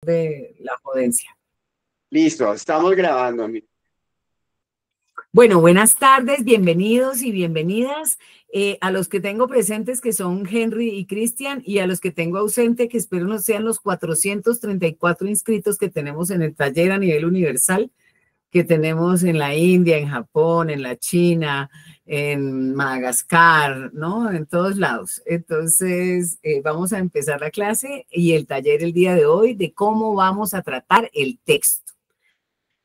de la jodencia. Listo, estamos grabando. Bueno, buenas tardes, bienvenidos y bienvenidas a los que tengo presentes, que son Henry y Cristian, y a los que tengo ausente, que espero no sean los 434 inscritos que tenemos en el taller a nivel universal, que tenemos en la India, en Japón, en la China, en Madagascar, ¿no? En todos lados. Entonces, vamos a empezar la clase y el taller el día de hoy de cómo vamos a tratar el texto.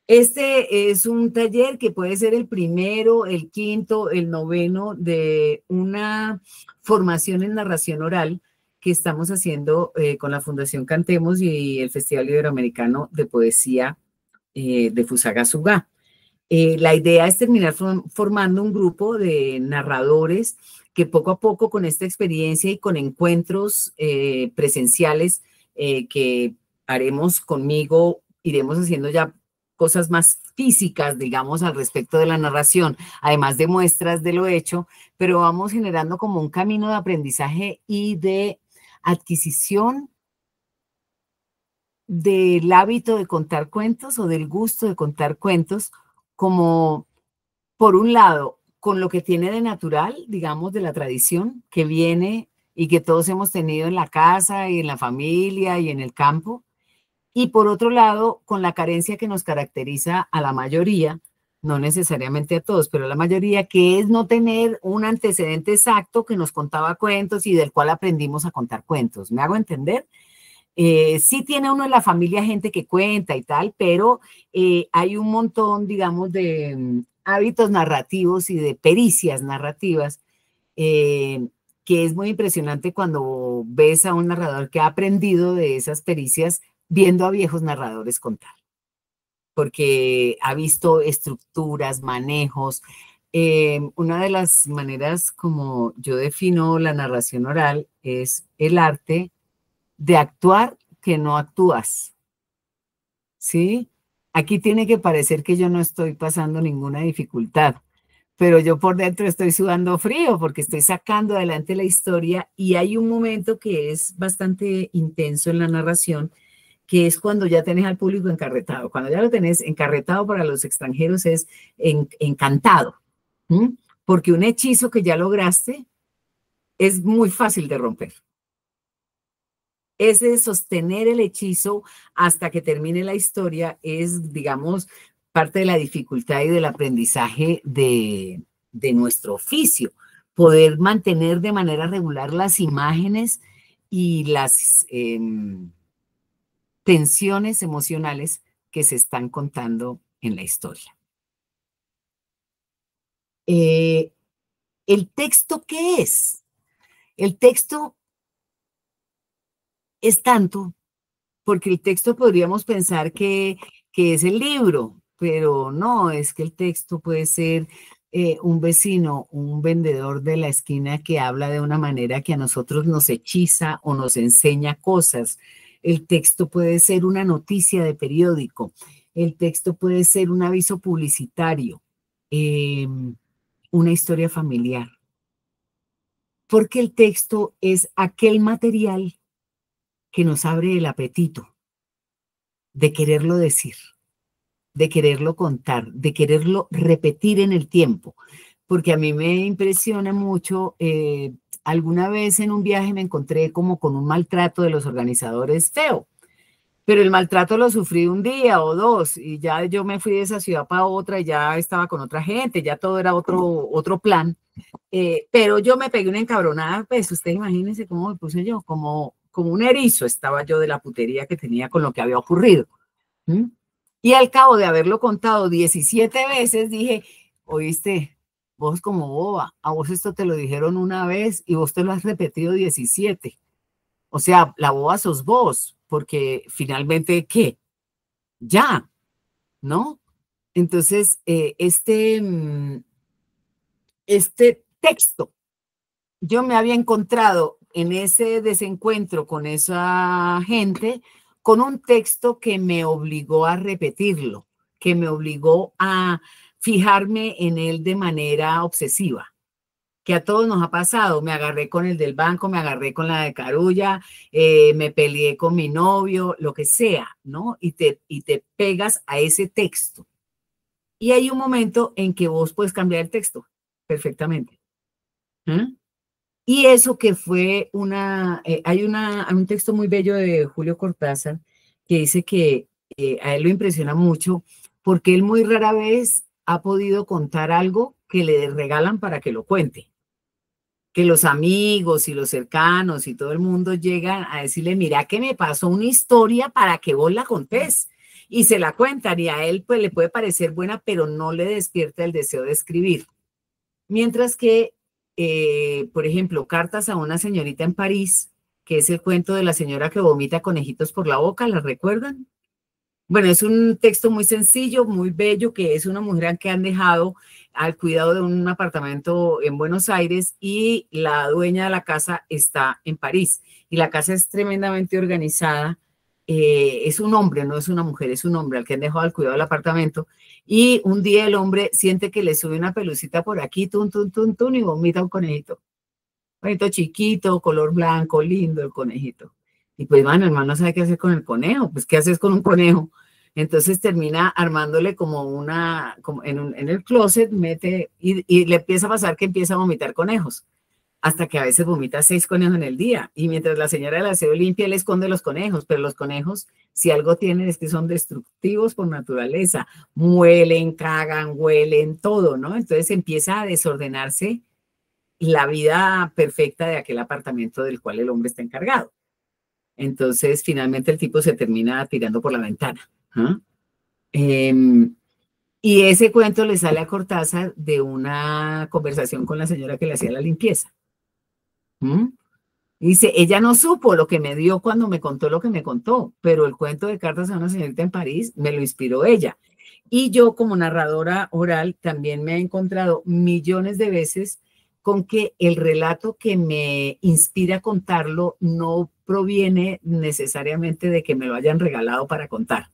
Este es un taller que puede ser el primero, el quinto, el noveno de una formación en narración oral que estamos haciendo con la Fundación Cantemos y el Festival Iberoamericano de Poesía de Fusagasugá. La idea es terminar formando un grupo de narradores que poco a poco con esta experiencia y con encuentros presenciales que haremos conmigo, iremos haciendo ya cosas más físicas, digamos, al respecto de la narración, además de muestras de lo hecho, pero vamos generando como un camino de aprendizaje y de adquisición del hábito de contar cuentos o del gusto de contar cuentos, como por un lado, con lo que tiene de natural, digamos, de la tradición que viene y que todos hemos tenido en la casa y en la familia y en el campo, y por otro lado, con la carencia que nos caracteriza a la mayoría, no necesariamente a todos, pero a la mayoría, que es no tener un antecedente exacto que nos contaba cuentos y del cual aprendimos a contar cuentos. ¿Me hago entender? Sí tiene uno en la familia gente que cuenta y tal, pero hay un montón, digamos, de hábitos narrativos y de pericias narrativas que es muy impresionante cuando ves a un narrador que ha aprendido de esas pericias viendo a viejos narradores contar, porque ha visto estructuras, manejos. Una de las maneras como yo defino la narración oral es el arte de actuar que no actúas, ¿sí? Aquí tiene que parecer que yo no estoy pasando ninguna dificultad, pero yo por dentro estoy sudando frío porque estoy sacando adelante la historia y hay un momento que es bastante intenso en la narración, que es cuando ya tenés al público encarretado. Cuando ya lo tenés encarretado para los extranjeros es encantado, ¿m? Porque un hechizo que ya lograste es muy fácil de romper. Ese sostener el hechizo hasta que termine la historia es, digamos, parte de la dificultad y del aprendizaje de nuestro oficio. Poder mantener de manera regular las imágenes y las tensiones emocionales que se están contando en la historia. ¿El texto qué es? El texto es tanto, porque el texto podríamos pensar que es el libro, pero no, es que el texto puede ser un vecino, un vendedor de la esquina que habla de una manera que a nosotros nos hechiza o nos enseña cosas. El texto puede ser una noticia de periódico, el texto puede ser un aviso publicitario, una historia familiar, porque el texto es aquel material que nos abre el apetito de quererlo decir, de quererlo contar, de quererlo repetir en el tiempo, porque a mí me impresiona mucho, alguna vez en un viaje me encontré como con un maltrato de los organizadores feo, pero el maltrato lo sufrí un día o dos y ya yo me fui de esa ciudad para otra y ya estaba con otra gente, ya todo era otro plan, pero yo me pegué una encabronada, pues usted imagínese cómo me puse yo, como un erizo estaba yo de la putería que tenía con lo que había ocurrido. ¿Mm? Y al cabo de haberlo contado 17 veces, dije, oíste, vos como boba, a vos esto te lo dijeron una vez y vos te lo has repetido 17. O sea, la boba sos vos, porque finalmente, ¿qué? Ya, ¿no? Entonces, este texto, yo me había encontrado en ese desencuentro con esa gente, con un texto que me obligó a repetirlo, que me obligó a fijarme en él de manera obsesiva. que a todos nos ha pasado. Me agarré con el del banco, me agarré con la de Carulla, me peleé con mi novio, lo que sea, ¿no? Y te pegas a ese texto. Y hay un momento en que vos puedes cambiar el texto perfectamente. Y eso que fue hay un texto muy bello de Julio Cortázar que dice que a él lo impresiona mucho porque él muy rara vez ha podido contar algo que le regalan para que lo cuente. Que los amigos y los cercanos y todo el mundo llegan a decirle, mira que me pasó una historia para que vos la contés. Y se la cuentan y a él pues le puede parecer buena, pero no le despierta el deseo de escribir. Mientras que, por ejemplo, Cartas a una señorita en París, que es el cuento de la señora que vomita conejitos por la boca, ¿la recuerdan? Bueno, es un texto muy sencillo, muy bello, que es una mujer que han dejado al cuidado de un apartamento en Buenos Aires y la dueña de la casa está en París. Y la casa es tremendamente organizada. Es un hombre, no es una mujer, es un hombre al que han dejado al cuidado del apartamento. Y un día el hombre siente que le sube una pelucita por aquí, tun, tun, tun, tun, y vomita un conejito. Conejito chiquito, color blanco, lindo el conejito. Y pues, bueno, el hermano no sabe qué hacer con el conejo. Pues, ¿qué haces con un conejo? Entonces termina armándole como en el closet, mete y le empieza a pasar que empieza a vomitar conejos, hasta que a veces vomita 6 conejos en el día. Y mientras la señora del aseo limpia, él esconde los conejos, pero los conejos, si algo tienen, es que son destructivos por naturaleza. Muelen, cagan, huelen, todo, ¿no? Entonces empieza a desordenarse la vida perfecta de aquel apartamento del cual el hombre está encargado. Entonces, finalmente el tipo se termina tirando por la ventana. Y ese cuento le sale a Cortázar de una conversación con la señora que le hacía la limpieza. Dice, ella no supo lo que me dio cuando me contó lo que me contó, pero el cuento de Cartas a una señorita en París me lo inspiró ella. Y yo como narradora oral también me he encontrado millones de veces con que el relato que me inspira a contarlo no proviene necesariamente de que me lo hayan regalado para contar,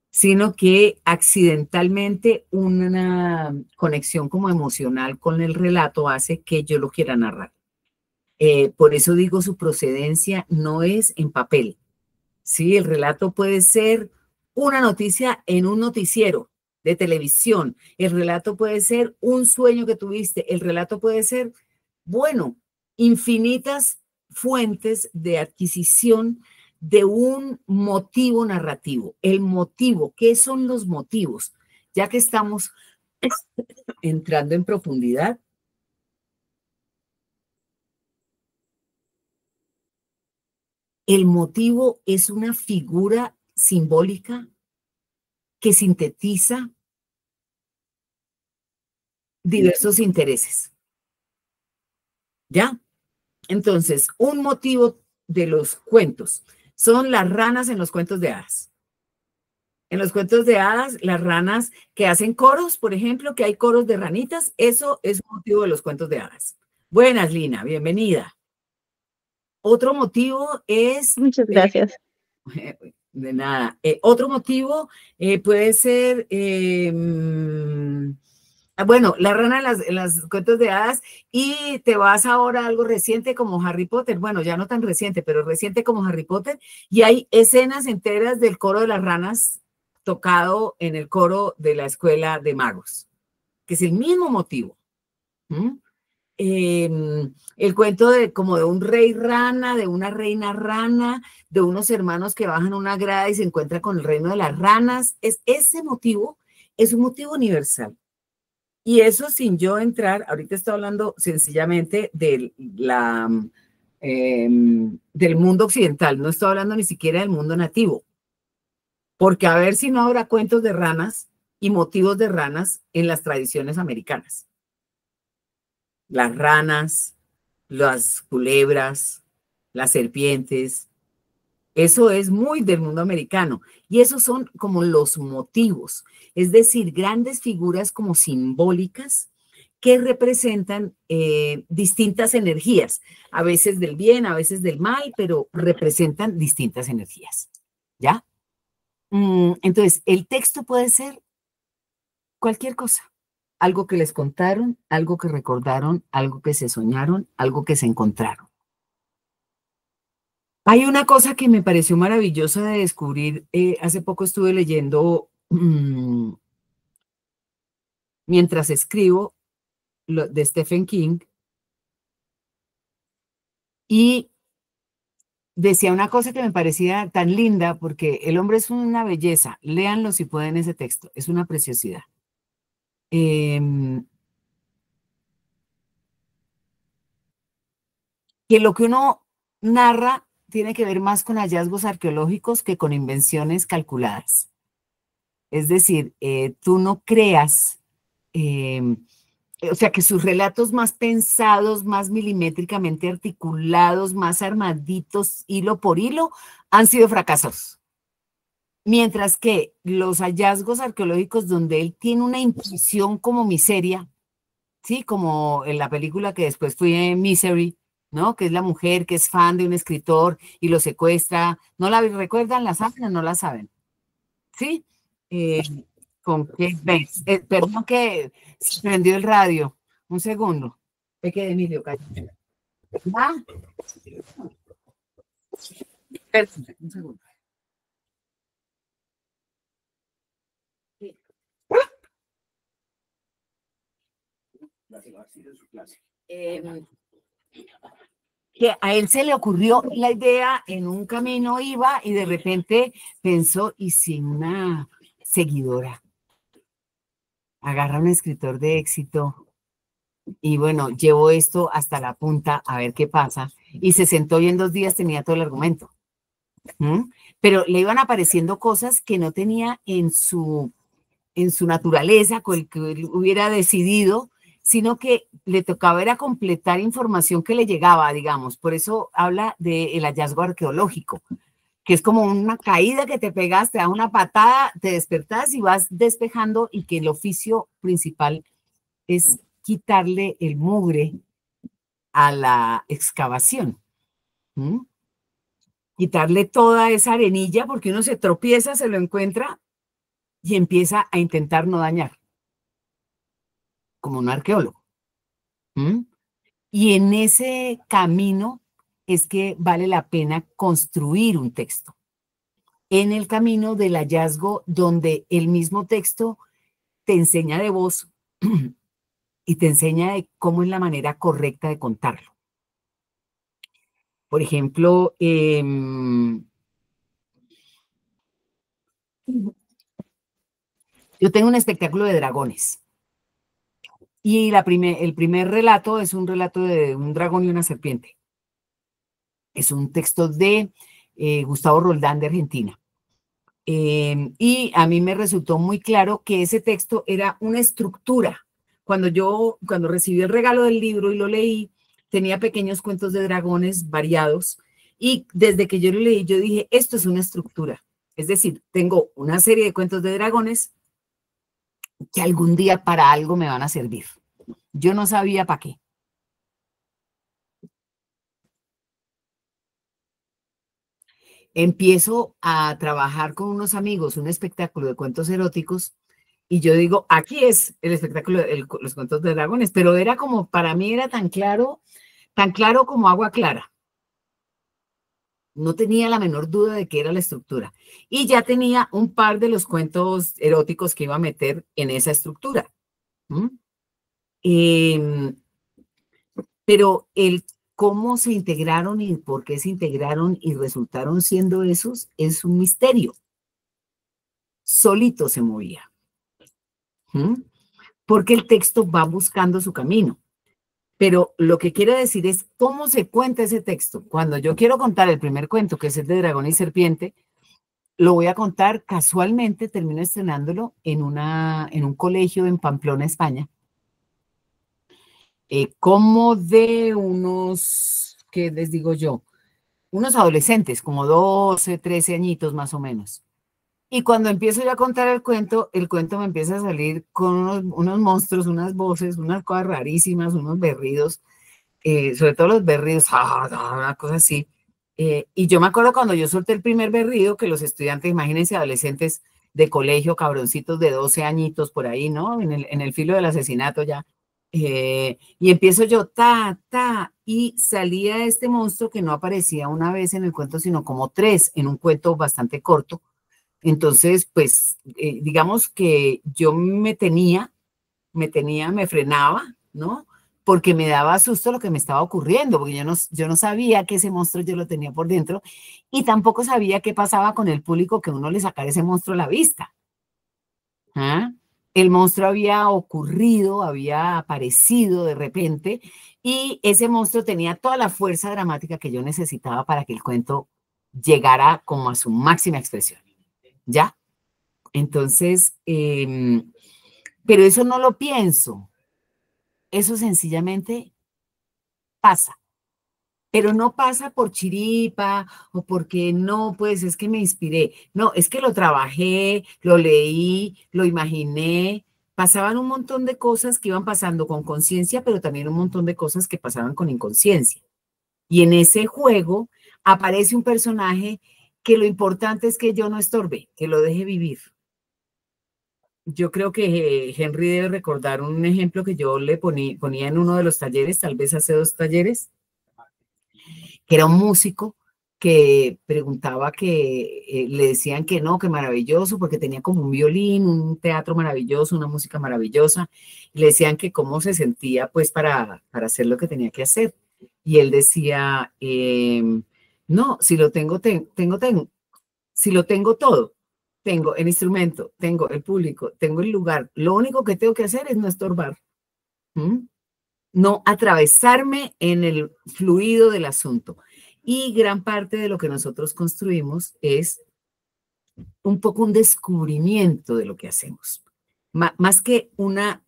sino que accidentalmente una conexión como emocional con el relato hace que yo lo quiera narrar. Por eso digo, su procedencia no es en papel. ¿Sí? El relato puede ser una noticia en un noticiero de televisión. El relato puede ser un sueño que tuviste. El relato puede ser, bueno, infinitas fuentes de adquisición de un motivo narrativo. El motivo, ¿qué son los motivos? Ya que estamos entrando en profundidad, el motivo es una figura simbólica que sintetiza diversos intereses. ¿Ya? Entonces, un motivo de los cuentos son las ranas en los cuentos de hadas. En los cuentos de hadas, las ranas que hacen coros, por ejemplo, que hay coros de ranitas, eso es un motivo de los cuentos de hadas. Buenas, Lina, bienvenida. Otro motivo es... Muchas gracias. De nada. Otro motivo puede ser... bueno, la rana en las cuentos de hadas, y te vas ahora a algo reciente como Harry Potter, bueno, ya no tan reciente, pero reciente como Harry Potter, y hay escenas enteras del coro de las ranas tocado en el coro de la escuela de magos, que es el mismo motivo. El cuento como de un rey rana, de una reina rana, de unos hermanos que bajan una grada y se encuentran con el reino de las ranas, ese motivo es un motivo universal. Y eso sin yo entrar, ahorita estoy hablando sencillamente del mundo occidental, no estoy hablando ni siquiera del mundo nativo, porque a ver si no habrá cuentos de ranas y motivos de ranas en las tradiciones americanas. Las ranas, las culebras, las serpientes, eso es muy del mundo americano y esos son como los motivos, es decir, grandes figuras como simbólicas que representan distintas energías, a veces del bien, a veces del mal, pero representan distintas energías, ¿ya? Entonces, el texto puede ser cualquier cosa. algo que les contaron, algo que recordaron, algo que se soñaron, algo que se encontraron. Hay una cosa que me pareció maravillosa de descubrir. Hace poco estuve leyendo, mientras escribo, de Stephen King, y decía una cosa que me parecía tan linda, porque el hombre es una belleza. Léanlo si pueden ese texto, es una preciosidad. Que lo que uno narra tiene que ver más con hallazgos arqueológicos que con invenciones calculadas. Es decir, tú no creas, o sea, que sus relatos más pensados, más milimétricamente articulados, más armaditos, hilo por hilo, han sido fracasos. Mientras que los hallazgos arqueológicos donde él tiene una intuición como miseria, ¿sí? Como en la película que después fue Misery, ¿no? Que es la mujer que es fan de un escritor y lo secuestra. ¿No la recuerdan? ¿La saben o no la saben? ¿Sí? Eh, ¿Con qué ves? Perdón que se prendió el radio. Un segundo. Peque Emilio, cállate. ¿Va? Espérate, un segundo. Que a él se le ocurrió la idea, en un camino iba y de repente pensó, ¿y si una seguidora agarra a un escritor de éxito y bueno, llevo esto hasta la punta a ver qué pasa? Y se sentó y en 2 días tenía todo el argumento. Pero le iban apareciendo cosas que no tenía en su naturaleza, con el que él hubiera decidido, sino que le tocaba era completar información que le llegaba, digamos. Por eso habla del hallazgo arqueológico, que es como una caída que te pegas, te da una patada, te despertás y vas despejando, y que el oficio principal es quitarle el mugre a la excavación. Quitarle toda esa arenilla, porque uno se tropieza, se lo encuentra y empieza a intentar no dañar, como un arqueólogo. Y en ese camino es que vale la pena construir un texto. En el camino del hallazgo, donde el mismo texto te enseña de voz y te enseña de cómo es la manera correcta de contarlo. Por ejemplo, yo tengo un espectáculo de dragones. Y el primer relato es un relato de un dragón y una serpiente. Es un texto de Gustavo Roldán, de Argentina. Y a mí me resultó muy claro que ese texto era una estructura. Cuando recibí el regalo del libro y lo leí, tenía pequeños cuentos de dragones variados. Y desde que yo lo leí, yo dije, esto es una estructura. Es decir, tengo una serie de cuentos de dragones que algún día para algo me van a servir. Yo no sabía para qué. Empiezo a trabajar con unos amigos un espectáculo de cuentos eróticos y yo digo, aquí es el espectáculo de los cuentos de dragones, pero era como, para mí era tan claro como agua clara. No tenía la menor duda de que era la estructura. Y ya tenía un par de los cuentos eróticos que iba a meter en esa estructura. Pero el cómo se integraron y por qué se integraron y resultaron siendo esos es un misterio. Solito se movía. Porque el texto va buscando su camino. Pero lo que quiero decir es cómo se cuenta ese texto. Cuando yo quiero contar el primer cuento, que es el de Dragón y Serpiente, lo voy a contar casualmente, termino estrenándolo en un colegio en Pamplona, España. Como de unos, ¿qué les digo yo? Unos adolescentes, como 12, 13 añitos más o menos. Y cuando empiezo ya a contar el cuento me empieza a salir con unos monstruos, unas voces, unas cosas rarísimas, unos berridos, sobre todo los berridos, una cosa así. Y yo me acuerdo cuando yo solté el primer berrido, que los estudiantes, imagínense, adolescentes, de colegio, cabroncitos de 12 añitos por ahí, ¿no? En el filo del asesinato ya. Y empiezo yo, y salía este monstruo que no aparecía una vez en el cuento, sino como tres, en un cuento bastante corto. Entonces, pues, digamos que yo me frenaba, ¿no? Porque me daba susto lo que me estaba ocurriendo, porque yo no sabía que ese monstruo yo lo tenía por dentro y tampoco sabía qué pasaba con el público que uno le sacara ese monstruo a la vista. ¿Ah? El monstruo había ocurrido, había aparecido de repente y ese monstruo tenía toda la fuerza dramática que yo necesitaba para que el cuento llegara como a su máxima expresión. ¿Ya? Entonces, pero eso no lo pienso, eso sencillamente pasa. Pero no pasa por chiripa o porque no, pues es que me inspiré. No, es que lo trabajé, lo leí, lo imaginé. Pasaban un montón de cosas que iban pasando con conciencia, pero también un montón de cosas que pasaban con inconsciencia. Y en ese juego aparece un personaje que lo importante es que yo no estorbe, que lo deje vivir. Yo creo que Henry debe recordar un ejemplo que yo le ponía en uno de los talleres, tal vez hace 2 talleres, que era un músico que preguntaba que le decían que no, que maravilloso, porque tenía como un violín, un teatro maravilloso, una música maravillosa, y le decían que cómo se sentía pues para hacer lo que tenía que hacer. Y él decía, no, si lo tengo, si lo tengo todo, tengo el instrumento, tengo el público, tengo el lugar, lo único que tengo que hacer es no estorbar. ¿Mm? No atravesarme en el fluido del asunto. Y gran parte de lo que nosotros construimos es un poco un descubrimiento de lo que hacemos. Más que una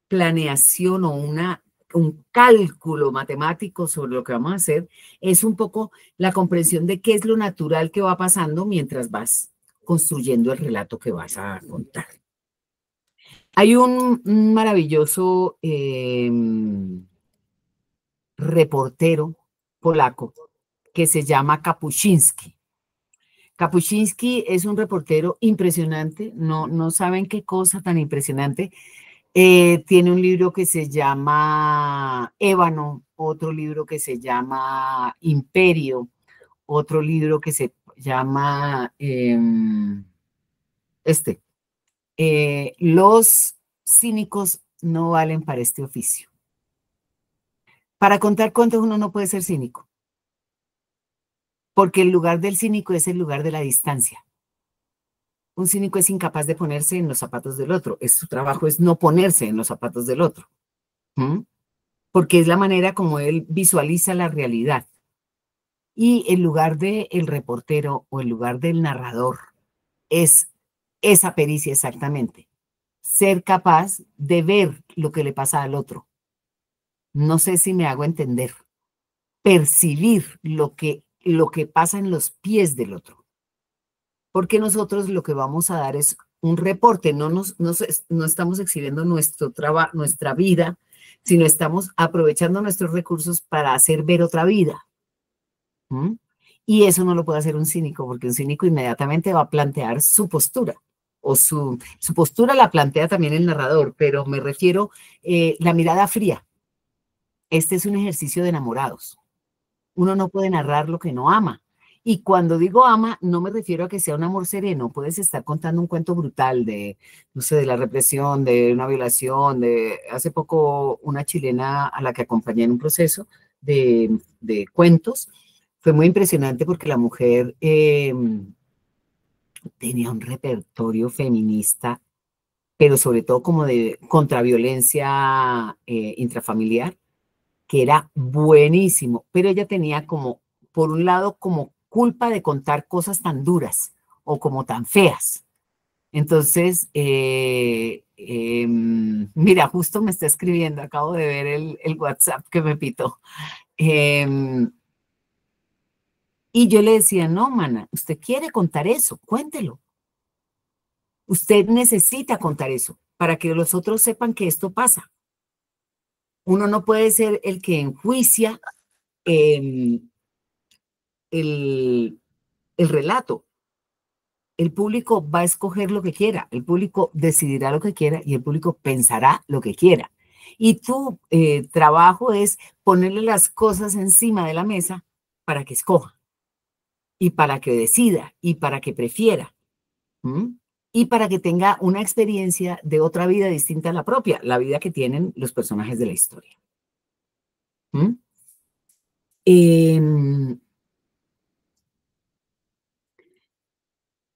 planeación o un cálculo matemático sobre lo que vamos a hacer, es un poco la comprensión de qué es lo natural que va pasando mientras vas construyendo el relato que vas a contar. Hay un maravilloso reportero polaco que se llama Kapuscinski. Kapuscinski es un reportero impresionante, no saben qué cosa tan impresionante. Tiene un libro que se llama Ébano, otro libro que se llama Imperio, otro libro que se llama Los cínicos no valen para este oficio. Para contar cuentos uno no puede ser cínico, porque el lugar del cínico es el lugar de la distancia. Un cínico es incapaz de ponerse en los zapatos del otro. Su trabajo es no ponerse en los zapatos del otro. ¿Mm? Porque es la manera como él visualiza la realidad. Y el lugar del reportero o el lugar del narrador es esa pericia exactamente. Ser capaz de ver lo que le pasa al otro. No sé si me hago entender. Percibir lo que pasa en los pies del otro. Porque nosotros lo que vamos a dar es un reporte, no estamos exhibiendo nuestra vida, sino estamos aprovechando nuestros recursos para hacer ver otra vida. ¿Mm? Y eso no lo puede hacer un cínico, porque un cínico inmediatamente va a plantear su postura, o su postura la plantea también el narrador, pero me refiero la mirada fría. Este es un ejercicio de enamorados. Uno no puede narrar lo que no ama. Y cuando digo ama, no me refiero a que sea un amor sereno. Puedes estar contando un cuento brutal de, no sé, de la represión, de una violación, de hace poco una chilena a la que acompañé en un proceso de cuentos. Fue muy impresionante porque la mujer tenía un repertorio feminista, pero sobre todo como de contraviolencia intrafamiliar, que era buenísimo, pero ella tenía como, por un lado, como culpa de contar cosas tan duras o como tan feas. Entonces, mira, justo me está escribiendo, acabo de ver el WhatsApp que me pitó. Y yo le decía, no, mana, usted quiere contar eso, cuéntelo. Usted necesita contar eso para que los otros sepan que esto pasa. Uno no puede ser el que enjuicia el relato. el público va a escoger lo que quiera, el público decidirá lo que quiera y el público pensará lo que quiera. Y tu trabajo es ponerle las cosas encima de la mesa para que escoja y para que decida y para que prefiera. Y para que tenga una experiencia de otra vida distinta a la propia, la vida que tienen los personajes de la historia.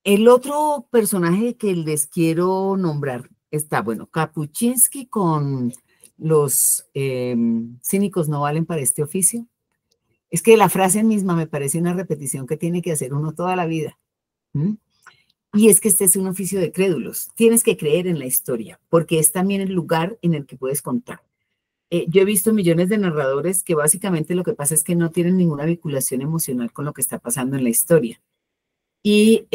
El otro personaje que les quiero nombrar está, bueno, Kapuscinski con los cínicos no valen para este oficio. Es que la frase misma me parece una repetición que tiene que hacer uno toda la vida. Y es que este es un oficio de crédulos. Tienes que creer en la historia, porque es también el lugar en el que puedes contar. Yo he visto millones de narradores que básicamente lo que pasa es que no tienen ninguna vinculación emocional con lo que está pasando en la historia. Y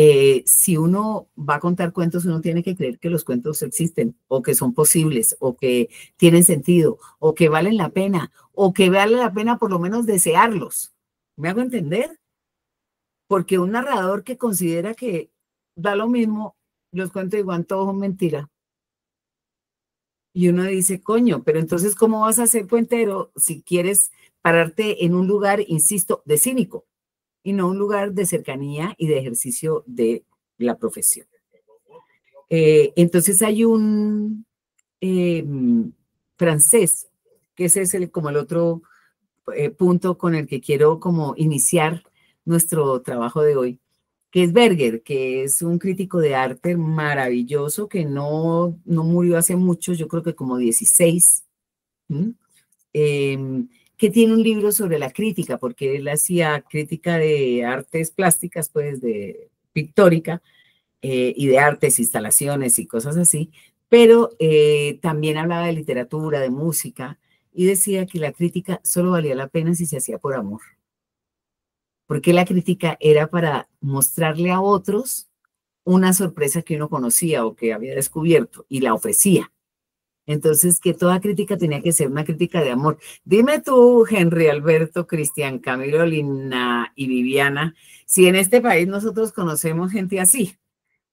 si uno va a contar cuentos, uno tiene que creer que los cuentos existen, o que son posibles, o que tienen sentido, o que valen la pena, o que vale la pena por lo menos desearlos. ¿Me hago entender? Porque un narrador que considera que da lo mismo, los cuentos igual todos son mentira. Y uno dice, coño, pero entonces, ¿cómo vas a ser cuentero si quieres pararte en un lugar, insisto, de cínico y no un lugar de cercanía y de ejercicio de la profesión? Entonces hay un francés, que ese es como el otro punto con el que quiero como iniciar nuestro trabajo de hoy, que es Berger, que es un crítico de arte maravilloso que no murió hace mucho, yo creo que como 16, que tiene un libro sobre la crítica, porque él hacía crítica de artes plásticas, pues de pictórica, y de artes, instalaciones y cosas así, pero también hablaba de literatura, de música, y decía que la crítica solo valía la pena si se hacía por amor. Porque la crítica era para mostrarle a otros una sorpresa que uno conocía o que había descubierto y la ofrecía. Entonces, que toda crítica tenía que ser una crítica de amor. Dime tú, Henry, Alberto, Cristian, Camilo, Lina y Viviana, si en este país nosotros conocemos gente así.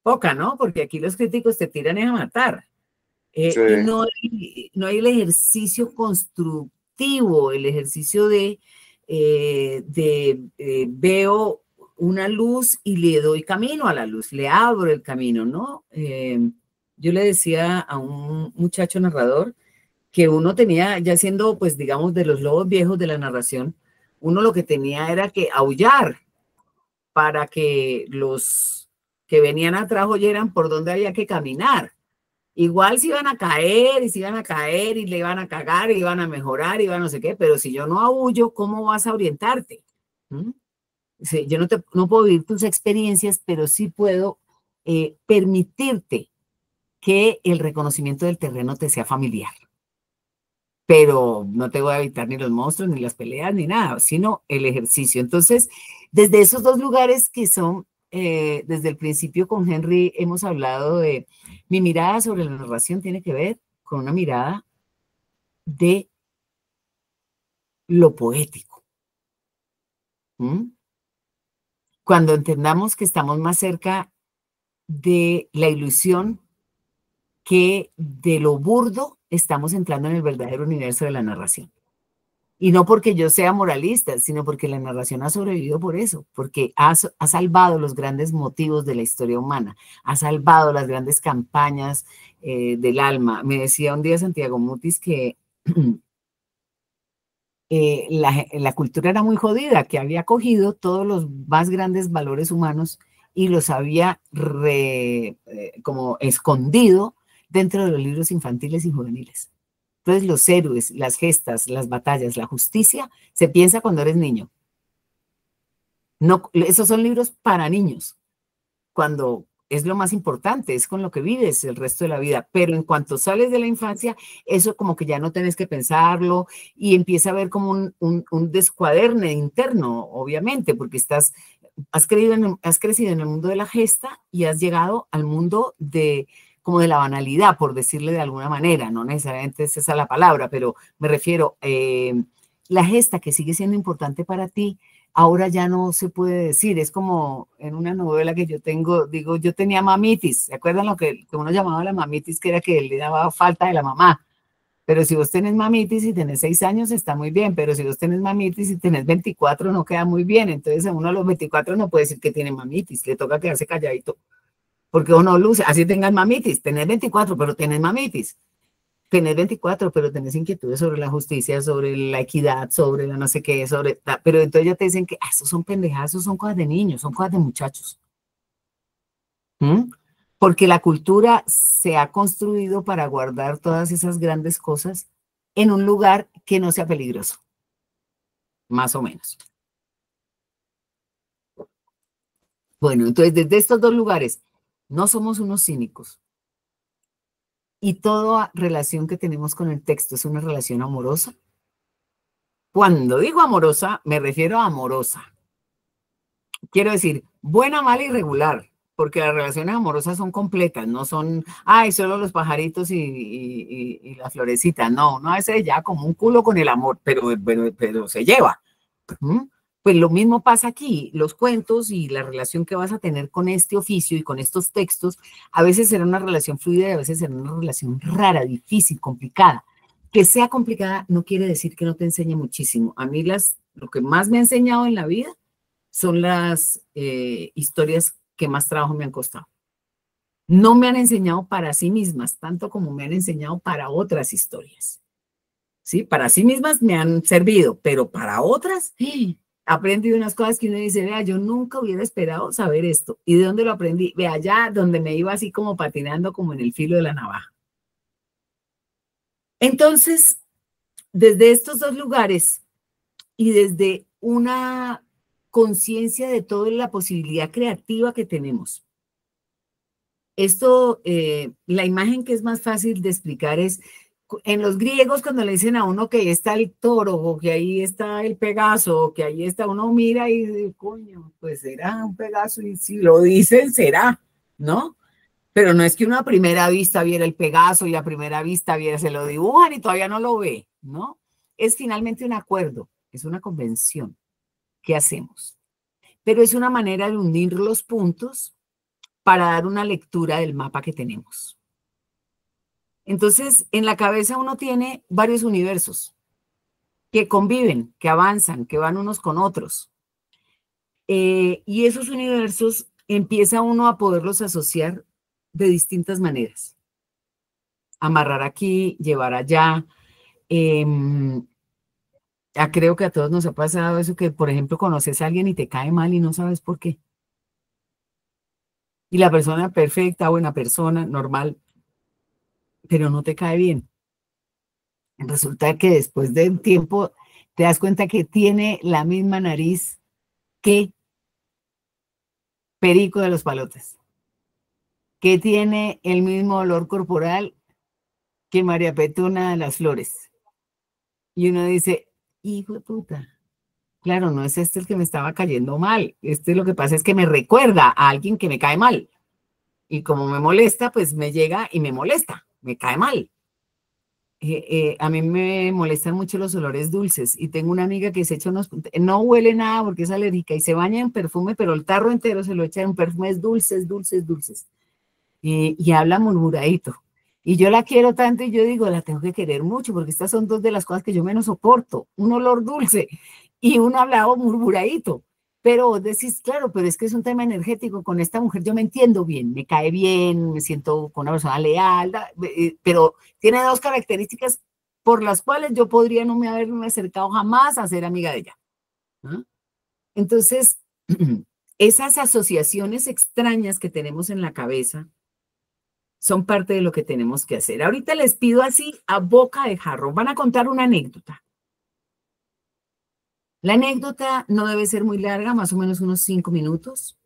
Poca, ¿no? Porque aquí los críticos te tiran a matar. Sí. Y no hay el ejercicio constructivo, el ejercicio de veo una luz y le doy camino a la luz, le abro el camino, ¿no? Yo le decía a un muchacho narrador que uno tenía, ya siendo, pues, digamos, de los lobos viejos de la narración, uno lo que tenía era que aullar para que los que venían atrás oyeran por dónde había que caminar. Igual si iban a caer y si iban a caer y le iban a cagar y iban a mejorar y iban a no sé qué, pero si yo no aúllo, ¿cómo vas a orientarte? Sí, yo no puedo vivir tus experiencias, pero sí puedo permitirte que el reconocimiento del terreno te sea familiar. Pero no te voy a evitar ni los monstruos, ni las peleas, ni nada, sino el ejercicio. Entonces, desde esos dos lugares que son, desde el principio con Henry hemos hablado de, mi mirada sobre la narración tiene que ver con una mirada de lo poético. Cuando entendamos que estamos más cerca de la ilusión que de lo burdo, estamos entrando en el verdadero universo de la narración. Y no porque yo sea moralista, sino porque la narración ha sobrevivido por eso, porque ha salvado los grandes motivos de la historia humana, ha salvado las grandes campañas del alma. Me decía un día Santiago Mutis que la cultura era muy jodida, que había cogido todos los más grandes valores humanos y los había como escondido dentro de los libros infantiles y juveniles. Entonces los héroes, las gestas, las batallas, la justicia, se piensa cuando eres niño. No, esos son libros para niños, cuando es lo más importante, es con lo que vives el resto de la vida. Pero en cuanto sales de la infancia, eso como que ya no tienes que pensarlo y empieza a haber como un descuaderne interno, obviamente, porque has crecido en el mundo de la gesta y has llegado al mundo como de la banalidad, por decirle de alguna manera, no necesariamente es esa la palabra, pero me refiero, la gesta que sigue siendo importante para ti, ahora ya no se puede decir. Es como en una novela que yo tengo, digo, yo tenía mamitis. ¿Se acuerdan lo que uno llamaba la mamitis? Que era que le daba falta de la mamá. Pero si vos tenés mamitis y tenés 6 años, está muy bien. Pero si vos tenés mamitis y tenés 24, no queda muy bien. Entonces, a uno a los 24 no puede decir que tiene mamitis. Le toca quedarse calladito. Porque uno luce, así tengas mamitis. Tenés 24, pero tenés mamitis. Tenés 24, pero tenés inquietudes sobre la justicia, sobre la equidad, sobre la no sé qué, sobre... Pero entonces ya te dicen que esos son pendejadas, esos son cosas de niños, son cosas de muchachos. ¿Mm? Porque la cultura se ha construido para guardar todas esas grandes cosas en un lugar que no sea peligroso, más o menos. Bueno, entonces desde estos dos lugares, no somos unos cínicos. Y toda relación que tenemos con el texto es una relación amorosa. Cuando digo amorosa, me refiero a amorosa. Quiero decir, buena, mala y regular, porque las relaciones amorosas son completas, no son, ay, solo los pajaritos y la florecita. No, no es ya como un culo con el amor, pero se lleva. ¿Mm? Pues lo mismo pasa aquí, los cuentos y la relación que vas a tener con este oficio y con estos textos, a veces será una relación fluida y a veces será una relación rara, difícil, complicada. Que sea complicada no quiere decir que no te enseñe muchísimo. A mí lo que más me ha enseñado en la vida son las historias que más trabajo me han costado. No me han enseñado para sí mismas, tanto como me han enseñado para otras historias. ¿Sí? Para sí mismas me han servido, pero para otras he aprendido unas cosas que uno dice, vea, yo nunca hubiera esperado saber esto. ¿Y de dónde lo aprendí? Vea, allá donde me iba así como patinando como en el filo de la navaja. Entonces, desde estos dos lugares y desde una conciencia de toda la posibilidad creativa que tenemos. Esto, la imagen que es más fácil de explicar es, en los griegos cuando le dicen a uno que ahí está el toro, o que ahí está el Pegaso, o que ahí está, uno mira y dice, coño, pues será un Pegaso, y si lo dicen, será, ¿no? Pero no es que uno a primera vista viera el Pegaso y a primera vista viera, se lo dibujan y todavía no lo ve, ¿no? Es finalmente un acuerdo, es una convención. ¿Qué hacemos? Pero es una manera de unir los puntos para dar una lectura del mapa que tenemos. Entonces, en la cabeza uno tiene varios universos que conviven, que avanzan, que van unos con otros. Y esos universos empieza uno a poderlos asociar de distintas maneras. Amarrar aquí, llevar allá. Creo que a todos nos ha pasado eso que, por ejemplo, conoces a alguien y te cae mal y no sabes por qué. Y la persona perfecta, buena persona, normal, pero no te cae bien. Resulta que después de un tiempo te das cuenta que tiene la misma nariz que Perico de los Palotes, que tiene el mismo olor corporal que María Petuna de las Flores. Y uno dice, hijo de puta, claro, no es este el que me estaba cayendo mal. Lo que pasa es que me recuerda a alguien que me cae mal. Y como me molesta, pues me llega y me molesta, me cae mal. A mí me molestan mucho los olores dulces y tengo una amiga que se echa no huele nada porque es alérgica y se baña en perfume, pero el tarro entero se lo echa en perfumes dulces, dulces, dulces. Y habla murmuradito. Y yo la quiero tanto y yo digo, la tengo que querer mucho porque estas son dos de las cosas que yo menos soporto, un olor dulce y un hablado murmuradito. Pero vos decís, claro, pero es que es un tema energético. Con esta mujer yo me entiendo bien, me cae bien, me siento con una persona leal, pero tiene dos características por las cuales yo podría no me haberme acercado jamás a ser amiga de ella. ¿Ah? Entonces, esas asociaciones extrañas que tenemos en la cabeza son parte de lo que tenemos que hacer. Ahorita les pido así a boca de jarro. Van a contar una anécdota. La anécdota no debe ser muy larga, más o menos unos 5 minutos.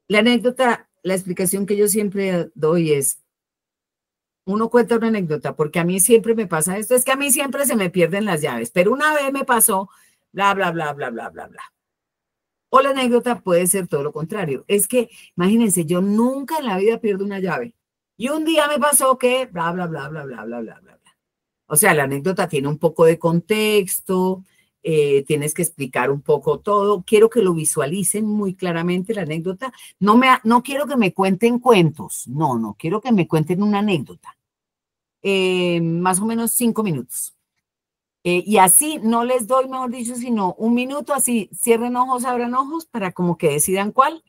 La anécdota, la explicación que yo siempre doy es, uno cuenta una anécdota, porque a mí siempre me pasa esto, es que a mí siempre se me pierden las llaves, pero una vez me pasó, bla, bla, bla, bla, bla, bla, bla. O la anécdota puede ser todo lo contrario. Es que, imagínense, yo nunca en la vida pierdo una llave. Y un día me pasó que, bla, bla, bla, bla, bla, bla, bla, bla, bla. O sea, la anécdota tiene un poco de contexto, tienes que explicar un poco todo. Quiero que lo visualicen muy claramente la anécdota. No quiero que me cuenten cuentos, no quiero que me cuenten una anécdota. Más o menos 5 minutos. Y así no les doy, mejor dicho, sino 1 minuto, así cierren ojos, abran ojos para como que decidan cuál.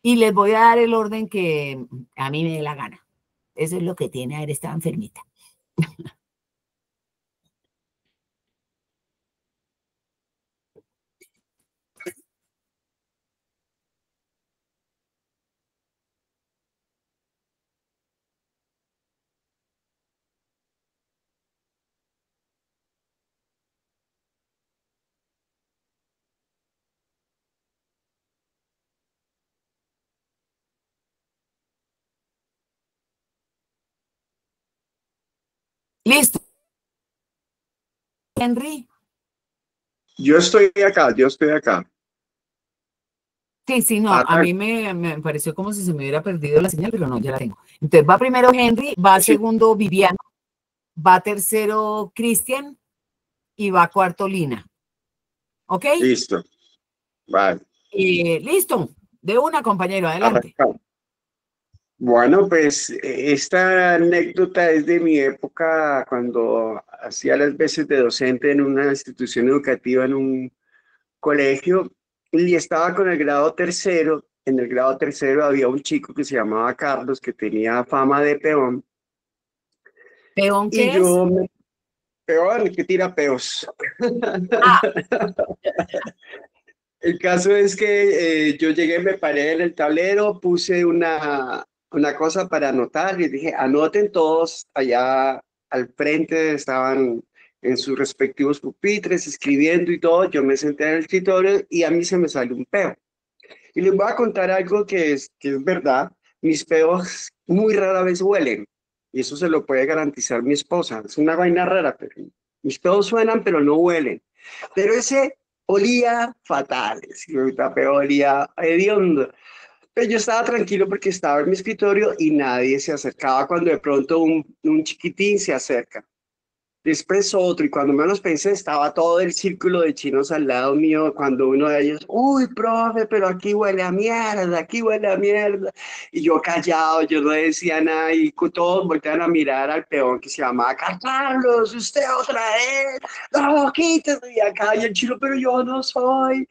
Y les voy a dar el orden que a mí me dé la gana. Eso es lo que tiene haber estado enfermita. Listo. Henry. Yo estoy acá. Sí, no, a Arran- mí me pareció como si se me hubiera perdido la señal, pero no, ya la tengo. Entonces va primero Henry, va sí, segundo Viviana, va tercero Cristian y va cuarto Lina. ¿Ok? listo. Vale, Listo. De una, compañero, adelante. arrancamos. Bueno, pues esta anécdota es de mi época cuando hacía las veces de docente en una institución educativa, en un colegio, y estaba con el grado tercero. En el grado tercero había un chico que se llamaba Carlos, que tenía fama de peón, ¿Peón y qué es? peón, que tira peos. Ah, El caso es que yo llegué, me paré en el tablero, puse una cosa para anotar y dije, anoten todos allá al frente, estaban en sus respectivos pupitres escribiendo y todo. Yo me senté en el escritorio y a mí se me salió un peo. Y les voy a contar algo que es verdad. Mis peos muy rara vez huelen y eso se lo puede garantizar mi esposa. Es una vaina rara, pero mis peos suenan, pero no huelen. Pero ese olía fatal, sí, ahorita peo olía hediondo. Pero yo estaba tranquilo porque estaba en mi escritorio y nadie se acercaba cuando de pronto un chiquitín se acerca. Después otro, y cuando menos pensé, estaba todo el círculo de chinos al lado mío, cuando uno de ellos, uy, profe, pero aquí huele a mierda, aquí huele a mierda. Y yo callado, yo no decía nada, y todos voltean a mirar al peón que se llamaba Carlos, usted otra vez, no, quítese de acá, y el chino, pero yo no soy,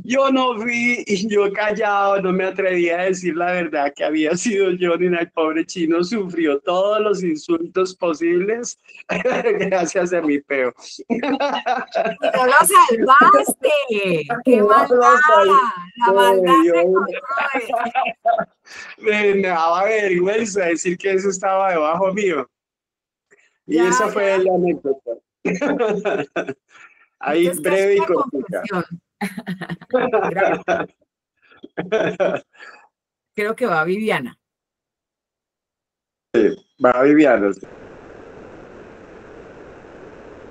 yo no vi, y yo callado, no me atrevía a decir la verdad que había sido yo, ni el pobre chino sufrió todos los insultos posibles. Gracias a mi peo. y no lo salvaste. ¡Qué maldad! La maldad de Godoy. Me daba vergüenza decir que eso estaba debajo mío. Y Ya, esa fue la anécdota. Ahí esto es casi breve y una cortita. confesión. Gracias. Creo que va Viviana. Va Viviana.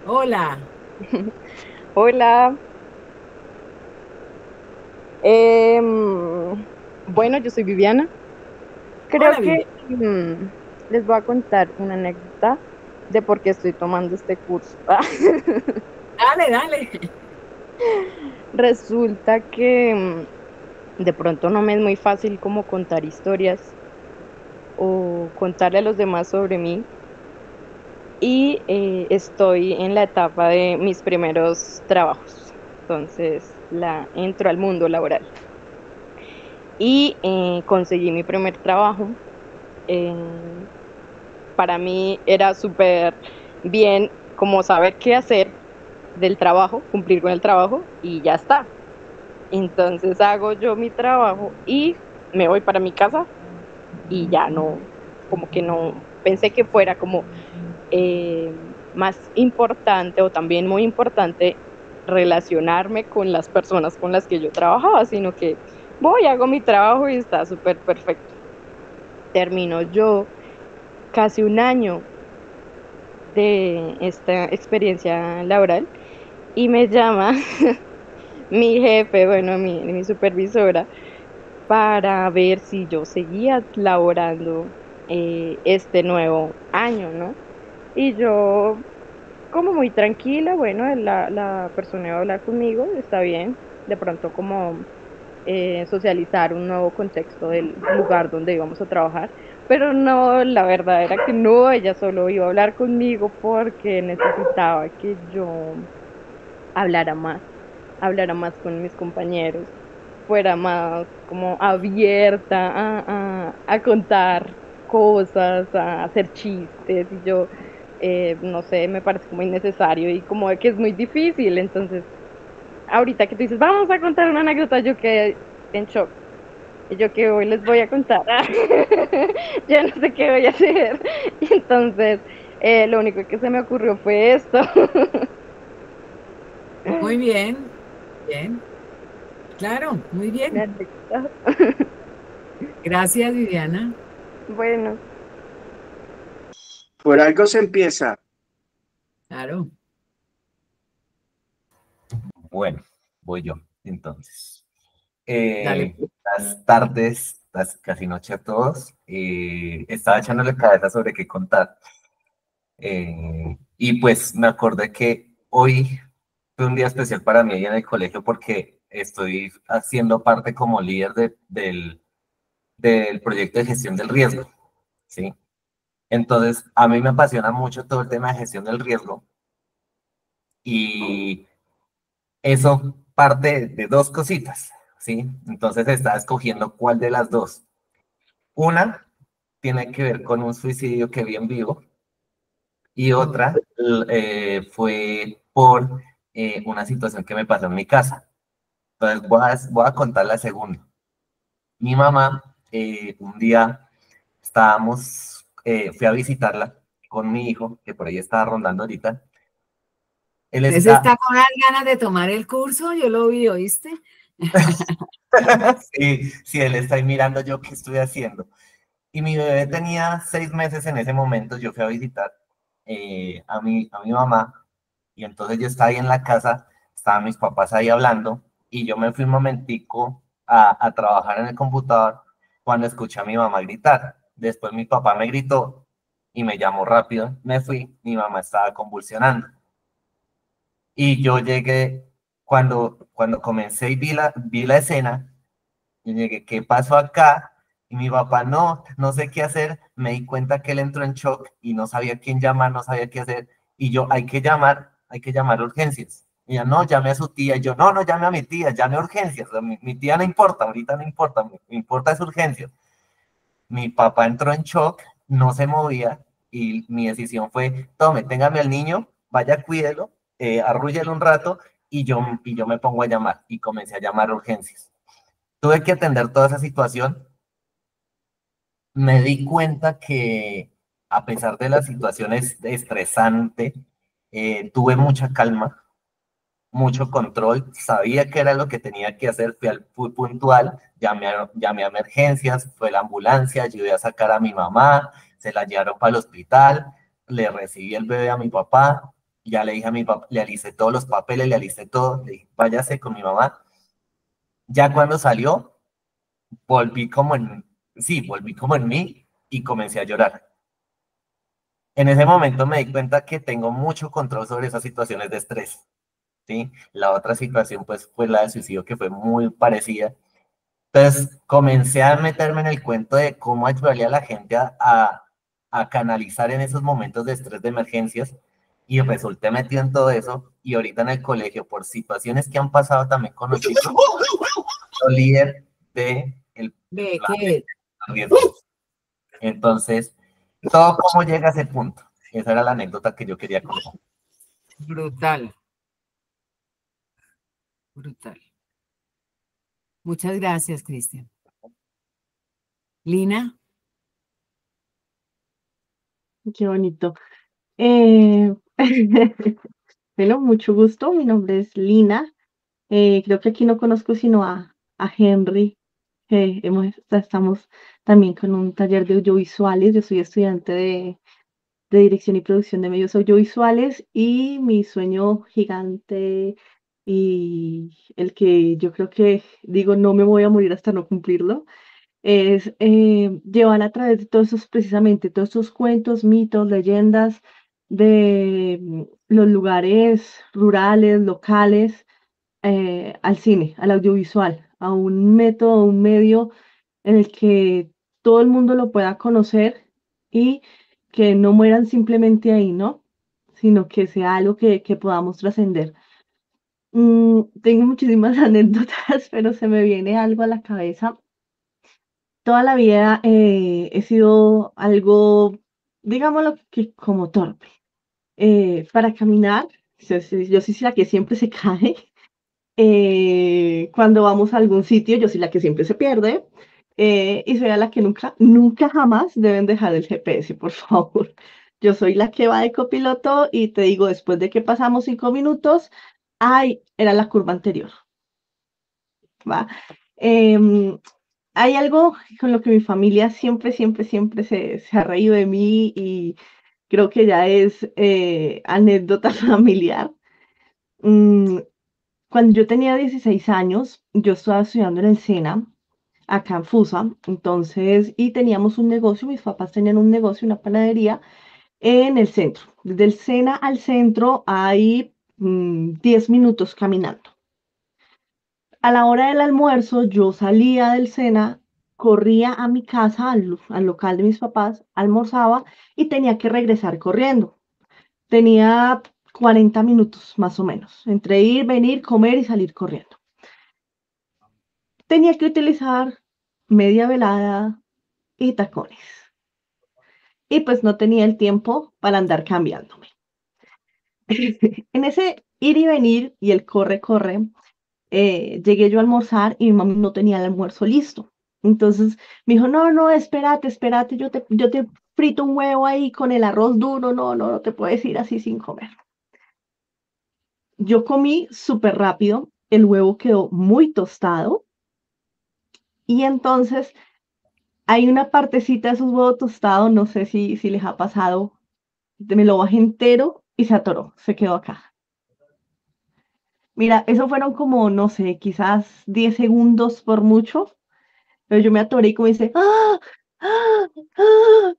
Hola. Hola. Bueno, yo soy Viviana. Creo Hola, que Viviana. les voy a contar una anécdota de por qué estoy tomando este curso. Dale. Resulta que de pronto no me es muy fácil como contar historias o contarle a los demás sobre mí. Y estoy en la etapa de mis primeros trabajos. Entonces, entro al mundo laboral. Y conseguí mi primer trabajo. Eh, para mí era súper bien como saber qué hacer del trabajo, cumplir con el trabajo y ya está. Entonces hago yo mi trabajo y me voy para mi casa y ya no, como que no, pensé que fuera como más importante o también muy importante relacionarme con las personas con las que yo trabajaba, sino que voy, hago mi trabajo y está súper perfecto. Termino yo casi 1 año de esta experiencia laboral y me llama mi jefe, bueno, mi supervisora, para ver si yo seguía laborando este nuevo año, ¿no? Y yo como muy tranquila, bueno, la persona iba a hablar conmigo, está bien, de pronto como socializar un nuevo contexto del lugar donde íbamos a trabajar, pero no, la verdad era que no, ella solo iba a hablar conmigo porque necesitaba que yo hablara más, hablara más con mis compañeros, fuera más como abierta a contar cosas, a hacer chistes y yo, no sé, me parece como innecesario y como que es muy difícil, entonces ahorita que tú dices, vamos a contar una anécdota, yo quedé en shock. Y yo que hoy les voy a contar, ya no sé qué voy a hacer. Y entonces, lo único que se me ocurrió fue esto. Muy bien, bien. Claro, muy La bien. anécdota. Gracias, Viviana. Bueno, Por algo se empieza. Claro. Bueno, voy yo, entonces. Dale. Las tardes, las casi noche a todos, estaba echándole cabeza sobre qué contar. Y pues me acordé que hoy fue un día especial para mí ahí en el colegio porque estoy haciendo parte como líder del proyecto de gestión del riesgo, ¿sí? Entonces, a mí me apasiona mucho todo el tema de gestión del riesgo y eso parte de dos cositas, ¿sí? Entonces estaba escogiendo cuál de las dos. Una tiene que ver con un suicidio que vi en vivo y otra fue por una situación que me pasó en mi casa. Entonces voy a contar la segunda. Mi mamá, un día fui a visitarla con mi hijo, que por ahí estaba rondando ahorita. Él Ese está, está con las ganas de tomar el curso, yo lo vi, ¿oíste? sí, sí, él está ahí mirando yo qué estoy haciendo. Y mi bebé tenía 6 meses en ese momento, yo fui a visitar a mi mamá, y entonces yo estaba ahí en la casa, estaban mis papás ahí hablando, y yo me fui un momentico a trabajar en el computador cuando escuché a mi mamá gritar. Después mi papá me gritó y me llamó rápido, me fui, mi mamá estaba convulsionando. Y yo llegué, cuando comencé y vi la escena, yo llegué, ¿qué pasó acá? Y mi papá, no, no sé qué hacer. Me di cuenta que él entró en shock y no sabía quién llamar, no sabía qué hacer. Y yo, hay que llamar a urgencias. Y ella, no, llame a su tía. Y yo, no, no llame a mi tía, llame a urgencias. O sea, mi tía no importa, ahorita no importa, me importa es urgencias. Mi papá entró en shock, no se movía y mi decisión fue, tome, téngame al niño, vaya, cuídelo, arrúllelo un rato y yo me pongo a llamar. Y comencé a llamar a urgencias. Tuve que atender toda esa situación. Me di cuenta que a pesar de la situación estresante, tuve mucha calma, mucho control, sabía qué era lo que tenía que hacer, fui puntual, llamé a emergencias, fue la ambulancia, ayudé a sacar a mi mamá, se la llevaron para el hospital, le recibí el bebé a mi papá, ya le dije a mi papá, le alicé todos los papeles, le alicé todo, le dije, váyase con mi mamá. Ya cuando salió, volví como en mí y comencé a llorar. En ese momento me di cuenta que tengo mucho control sobre esas situaciones de estrés, ¿sí? La otra situación, pues, fue la del suicidio, que fue muy parecida. Entonces, comencé a meterme en el cuento de cómo ayudarle a la gente a canalizar en esos momentos de estrés de emergencias y resulté metido en todo eso y ahorita en el colegio, por situaciones que han pasado también con los chicos, soy líder de el Ve plan que de riesgos. Entonces, todo cómo llega a ese punto. Esa era la anécdota que yo quería contar. brutal, brutal. Muchas gracias, Cristian. Lina, Qué bonito. Eh, bueno, mucho gusto. Mi nombre es Lina. Creo que aquí no conozco sino a Henry. Estamos también con un taller de audiovisuales. Yo soy estudiante de dirección y producción de medios audiovisuales y mi sueño gigante y el que yo creo que digo no me voy a morir hasta no cumplirlo es llevar a través de todos esos, precisamente, todos esos cuentos, mitos, leyendas, de los lugares rurales, locales, al cine, al audiovisual, a un método, un medio en el que todo el mundo lo pueda conocer y que no mueran simplemente ahí, ¿no? Sino que sea algo que podamos trascender. Tengo muchísimas anécdotas, pero se me viene algo a la cabeza. Toda la vida he sido algo, digámoslo que como torpe. Para caminar, yo sí soy la que siempre se cae. Cuando vamos a algún sitio, yo soy la que siempre se pierde. Y soy a la que nunca, nunca jamás deben dejar el GPS, por favor. Yo soy la que va de copiloto y te digo, después de que pasamos 5 minutos, ay, era la curva anterior, ¿va? Em, Hay algo con lo que mi familia siempre, siempre, siempre se ha reído de mí y creo que ya es anécdota familiar. Mm, Cuando yo tenía 16 años, yo estaba estudiando en el SENA, acá en Fusa, entonces, y teníamos un negocio, mis papás tenían un negocio, una panadería en el centro. Desde el SENA al centro hay 10 minutos caminando. A la hora del almuerzo, yo salía del SENA, corría a mi casa, al local de mis papás, almorzaba y tenía que regresar corriendo. Tenía 40 minutos más o menos, entre ir, venir, comer y salir corriendo. Tenía que utilizar media velada y tacones. Y pues no tenía el tiempo para andar cambiándome. En ese ir y venir y el corre, corre, llegué yo a almorzar y mi mamá no tenía el almuerzo listo. Entonces me dijo, no, no, espérate, espérate, yo te frito un huevo ahí con el arroz duro, no, no, no te puedes ir así sin comer. Yo comí súper rápido, el huevo quedó muy tostado y entonces hay una partecita de esos huevos tostados, no sé si les ha pasado, me lo bajé entero y se atoró, se quedó acá. Mira, eso fueron como, no sé, quizás 10 segundos por mucho. Pero yo me atoré y como dice, ¡ah! ¡ah! ¡ah!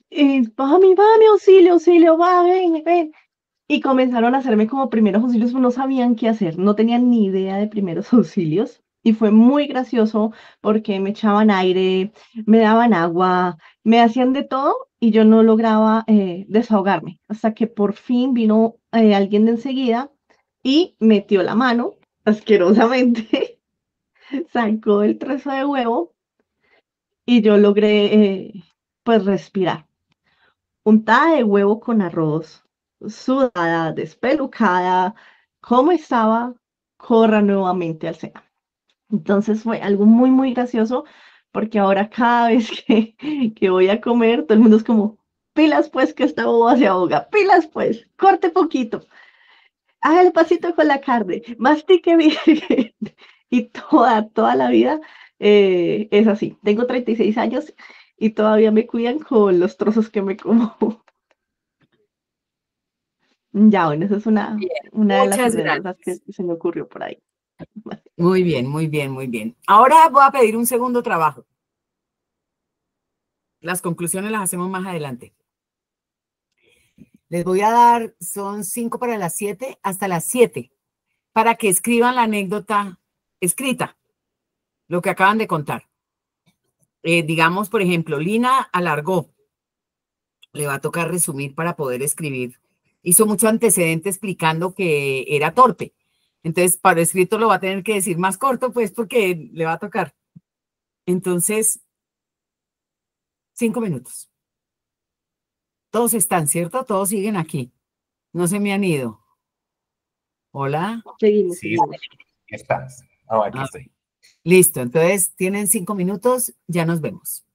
Y mami, mami, auxilio, auxilio, va, ven, ven. Y comenzaron a hacerme como primeros auxilios, pero no sabían qué hacer, no tenían ni idea de primeros auxilios. Y fue muy gracioso porque me echaban aire, me daban agua, me hacían de todo y yo no lograba desahogarme. Hasta que por fin vino alguien de enseguida y metió la mano asquerosamente, sacó el trozo de huevo y yo logré pues respirar. Untada de huevo con arroz, sudada, despelucada, ¿cómo estaba? Corra nuevamente al SENA. Entonces fue algo muy, muy gracioso porque ahora cada vez que voy a comer, todo el mundo es como, pilas pues que esta boba se ahoga, pilas pues, corte poquito, haga el pasito con la carne, mastique bien. Y toda la vida es así. Tengo 36 años y todavía me cuidan con los trozos que me como. Ya, bueno, esa es Bien, una de las muchas anécdotas que gracias. se me ocurrió por ahí. Muy bien, muy bien, muy bien. Ahora voy a pedir un segundo trabajo. Las conclusiones las hacemos más adelante. Les voy a dar, son 5 para las 7, hasta las 7, para que escriban la anécdota escrita, lo que acaban de contar. Digamos, por ejemplo, Lina alargó, le va a tocar resumir para poder escribir. Hizo mucho antecedente explicando que era torpe. Entonces, para escrito lo va a tener que decir más corto, pues, porque le va a tocar. Entonces, 5 minutos. Todos están, ¿cierto? Todos siguen aquí. No se me han ido. Hola. Seguimos, Sí, seguimos. estás. Oh, aquí Ah, estoy. listo. Entonces, tienen 5 minutos. Ya nos vemos.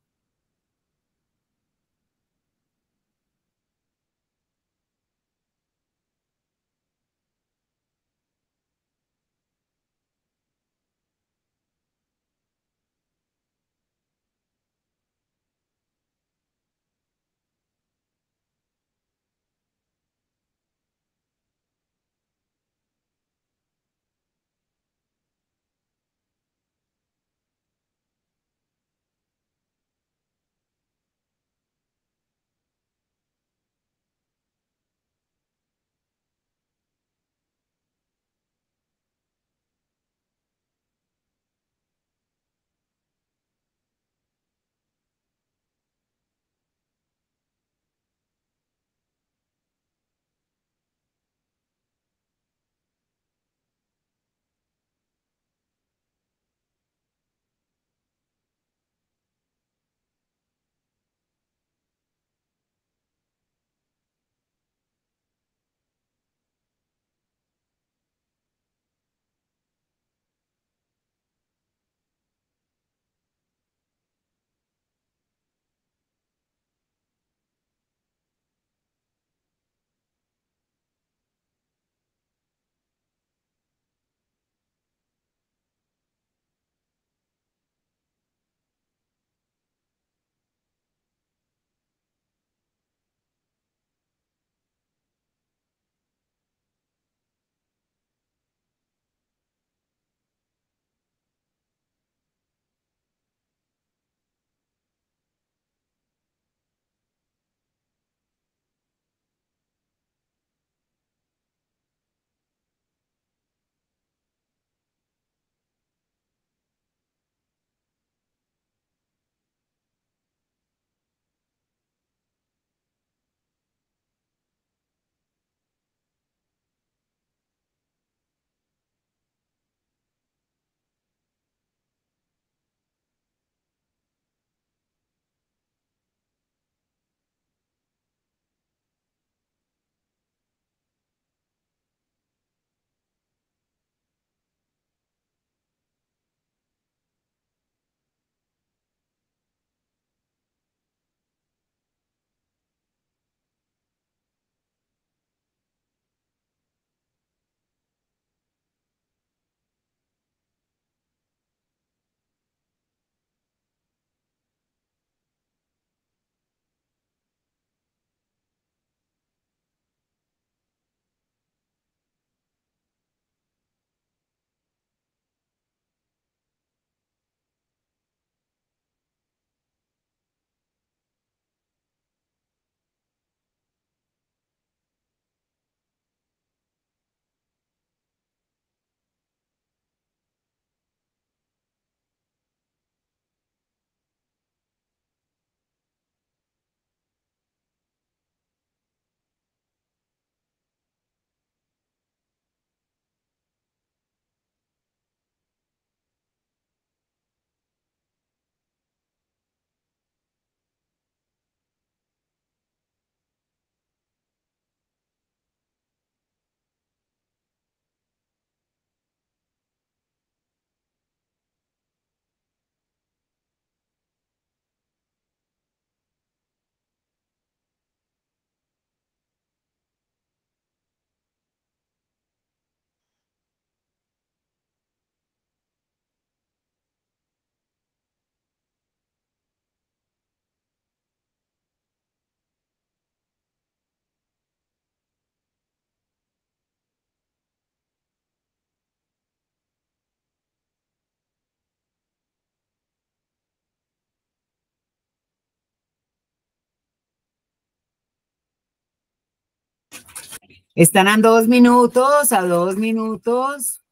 Están a 2 minutos, a 2 minutos.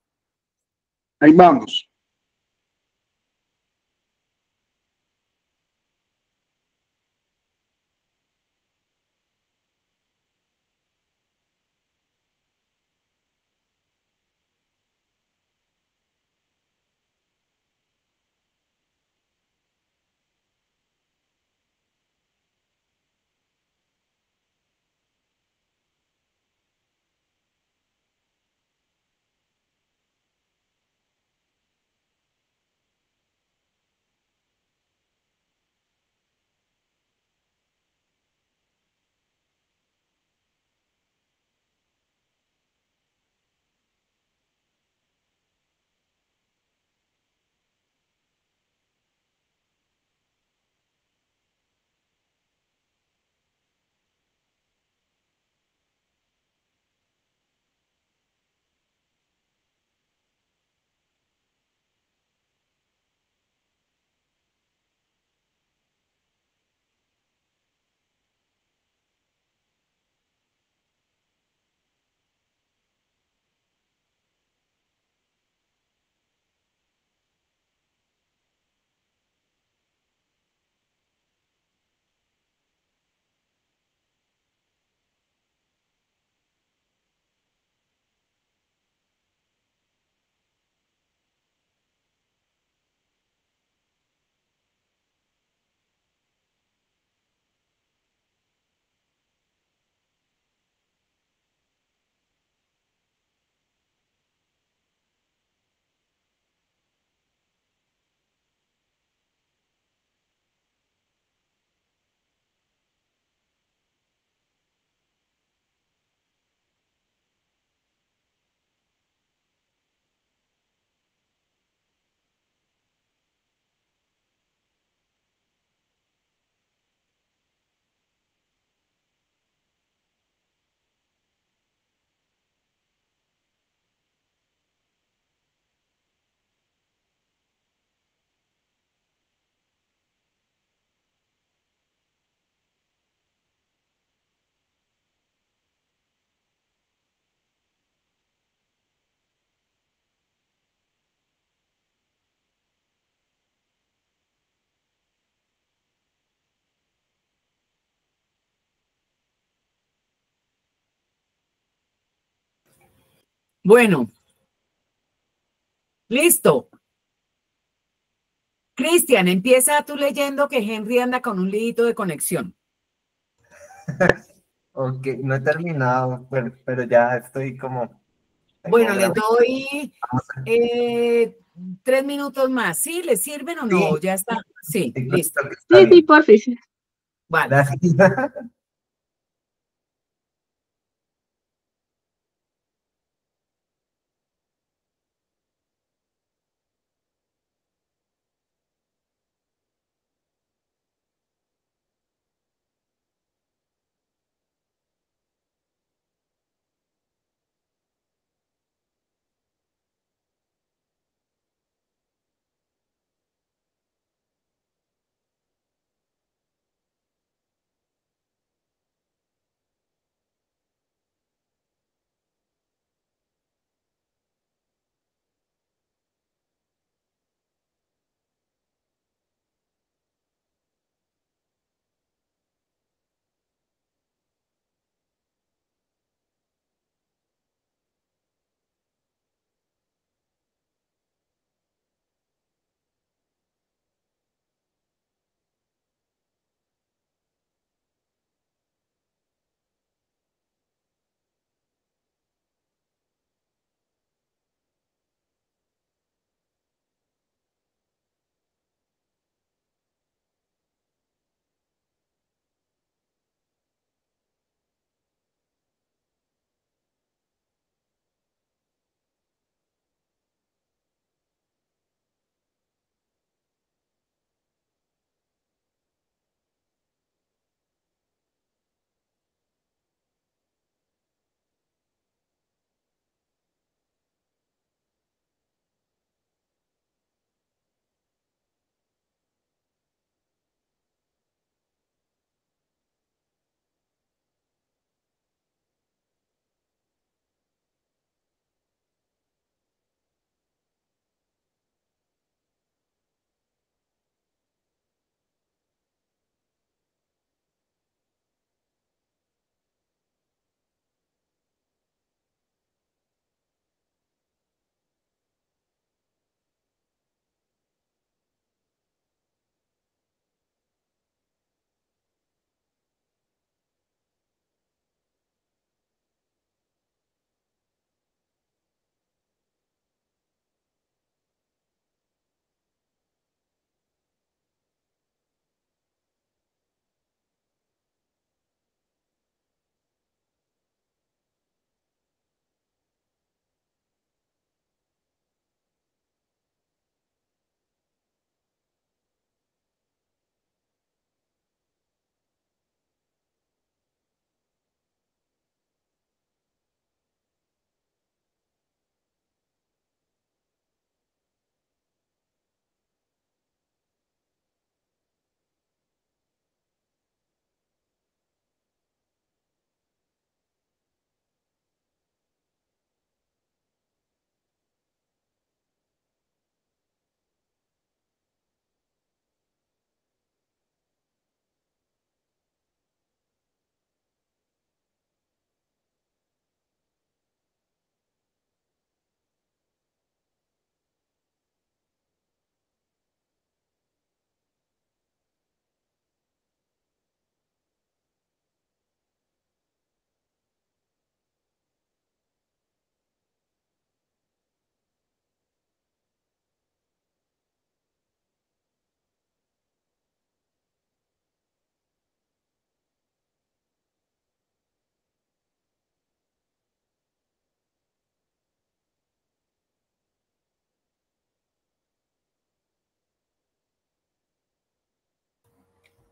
Ahí vamos. Bueno, listo. Cristian, empieza tú leyendo que Henry anda con un lidito de conexión. Ok, no he terminado, pero ya estoy como... Bueno, tengo les gran- doy 3 minutos más. ¿Sí? ¿Les sirven o no? Sí, Ya está. Sí, sí, listo. creo que está Sí, sí, bien. porfis. Vale. Gracias.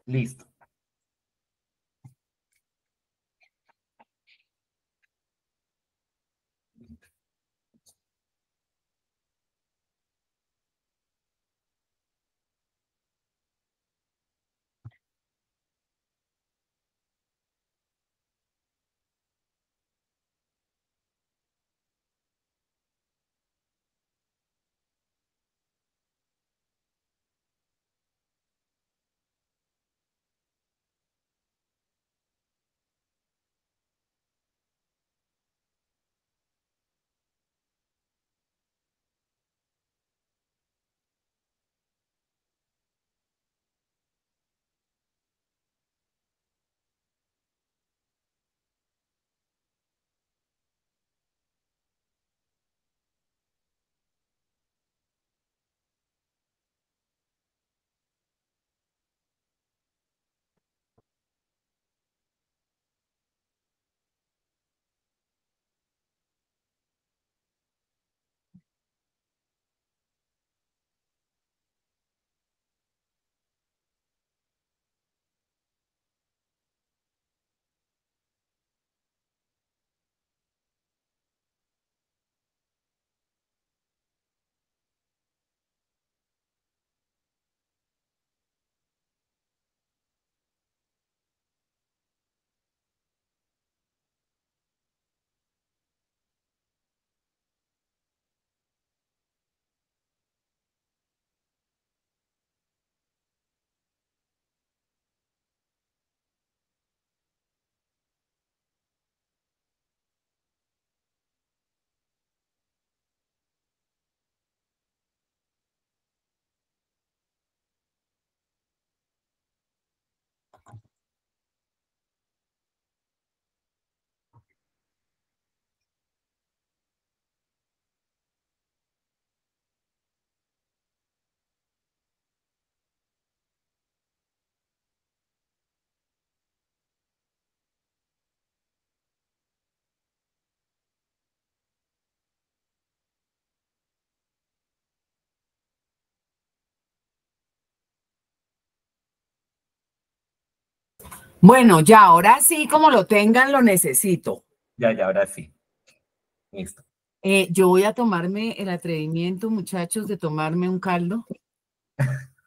Listo. Bueno, ya, ahora sí, como lo tengan, lo necesito. Ya, ahora sí. Listo. Yo voy a tomarme el atrevimiento, muchachos, de tomarme un caldo,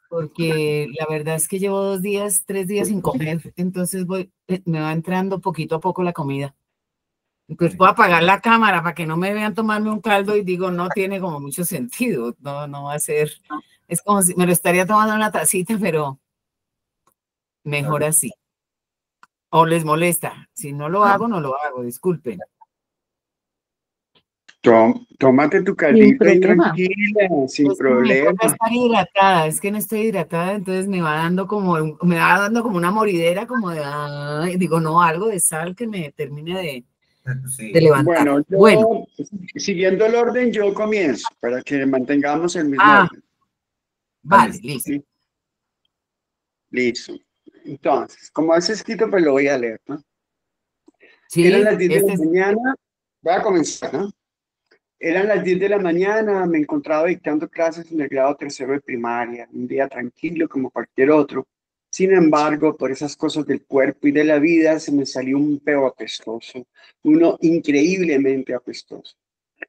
porque la verdad es que llevo 2 días, 3 días sin comer, entonces me va entrando poquito a poco la comida. Entonces voy a apagar la cámara para que no me vean tomarme un caldo y digo, no tiene como mucho sentido, no va a ser, es como si me lo estaría tomando en una tacita, pero mejor así. O les molesta, si no lo hago, no lo hago, disculpen. Tómate tu Sin caldito ahí problema. tranquila, sin Es que me toca problema. estar hidratada, es que no estoy hidratada, entonces me va dando como una moridera, como de, ay, digo, no, algo de sal que me termine de Sí. levantar. Bueno, Bueno, yo, siguiendo el orden, yo comienzo para que mantengamos el mismo ah, orden. vale, listo. ¿Sí? Listo. Entonces, como es escrito, pues lo voy a leer, ¿no? Eran Sí, las 10 de la mañana, voy a comenzar, ¿no? Eran las 10 de la mañana, me encontraba dictando clases en el grado tercero de primaria, un día tranquilo como cualquier otro. Sin embargo, por esas cosas del cuerpo y de la vida, se me salió un peo apestoso, uno increíblemente apestoso.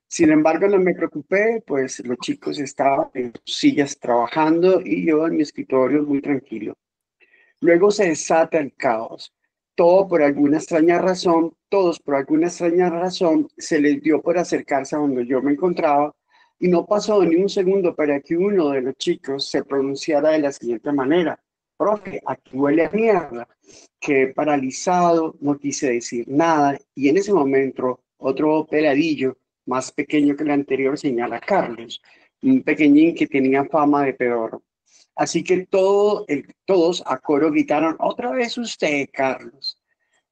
Sin embargo, no me preocupé, pues los chicos estaban en sus sillas trabajando y yo en mi escritorio muy tranquilo. Luego se desata el caos. Todos por alguna extraña razón, se les dio por acercarse a donde yo me encontraba y no pasó ni un segundo para que uno de los chicos se pronunciara de la siguiente manera. Profe, aquí huele a mierda. Quedé paralizado, no quise decir nada y en ese momento otro peladillo, más pequeño que el anterior, señala a Carlos, un pequeñín que tenía fama de pedorro. Así que todos a coro gritaron, otra vez usted, Carlos.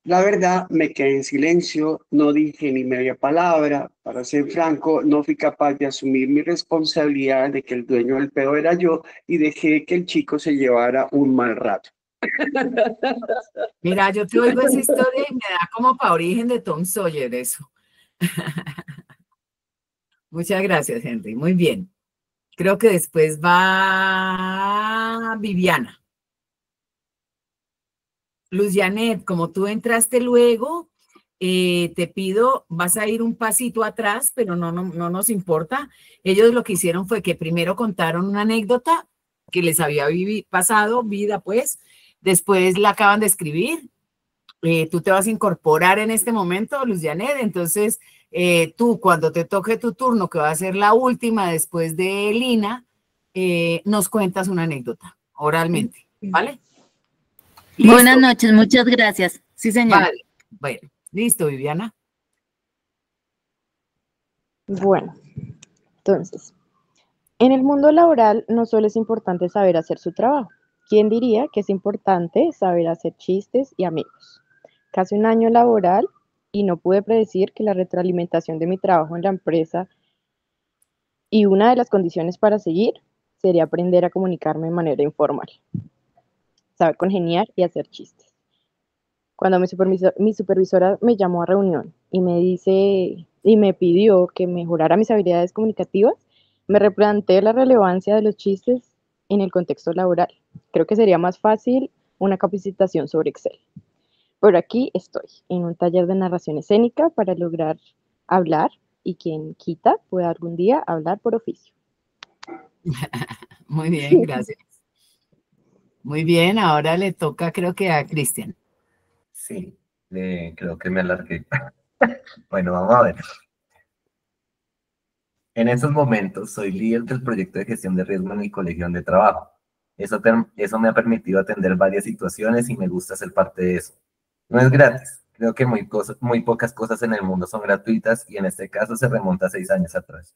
La verdad, me quedé en silencio, no dije ni media palabra. Para ser franco, no fui capaz de asumir mi responsabilidad de que el dueño del pedo era yo y dejé que el chico se llevara un mal rato. Mira, yo te oigo esa historia y me da como para origen de Tom Sawyer eso. Muchas gracias, Henry. Muy bien. Creo que después va Viviana. Luz Janet, como tú entraste luego, te pido, vas a ir un pasito atrás, pero no nos importa. Ellos lo que hicieron fue que primero contaron una anécdota que les había pasado, vida pues, después la acaban de escribir. Tú te vas a incorporar en este momento, Luz Janet, entonces tú cuando te toque tu turno, que va a ser la última después de Lina, nos cuentas una anécdota oralmente, ¿vale? Buenas ¿Listo? noches, muchas gracias. Sí, señor. Vale, bueno, listo, Viviana. Bueno, entonces, en el mundo laboral no solo es importante saber hacer su trabajo. ¿Quién diría que es importante saber hacer chistes y amigos? Casi un año laboral y no pude predecir que la retroalimentación de mi trabajo en la empresa y una de las condiciones para seguir sería aprender a comunicarme de manera informal, saber congeniar y hacer chistes. Cuando mi supervisora me llamó a reunión y me pidió que mejorara mis habilidades comunicativas, me replanteé la relevancia de los chistes en el contexto laboral. Creo que sería más fácil una capacitación sobre Excel. Pero aquí estoy, en un taller de narración escénica para lograr hablar y quien quita pueda algún día hablar por oficio. Muy bien, gracias. Muy bien, ahora le toca creo que a Cristian. Sí, creo que me alargué. Bueno, vamos a ver. En estos momentos soy líder del proyecto de gestión de riesgo en mi colegio donde trabajo. Eso me ha permitido atender varias situaciones y me gusta ser parte de eso. No es gratis. Creo que muy pocas cosas en el mundo son gratuitas y en este caso se remonta a 6 años atrás.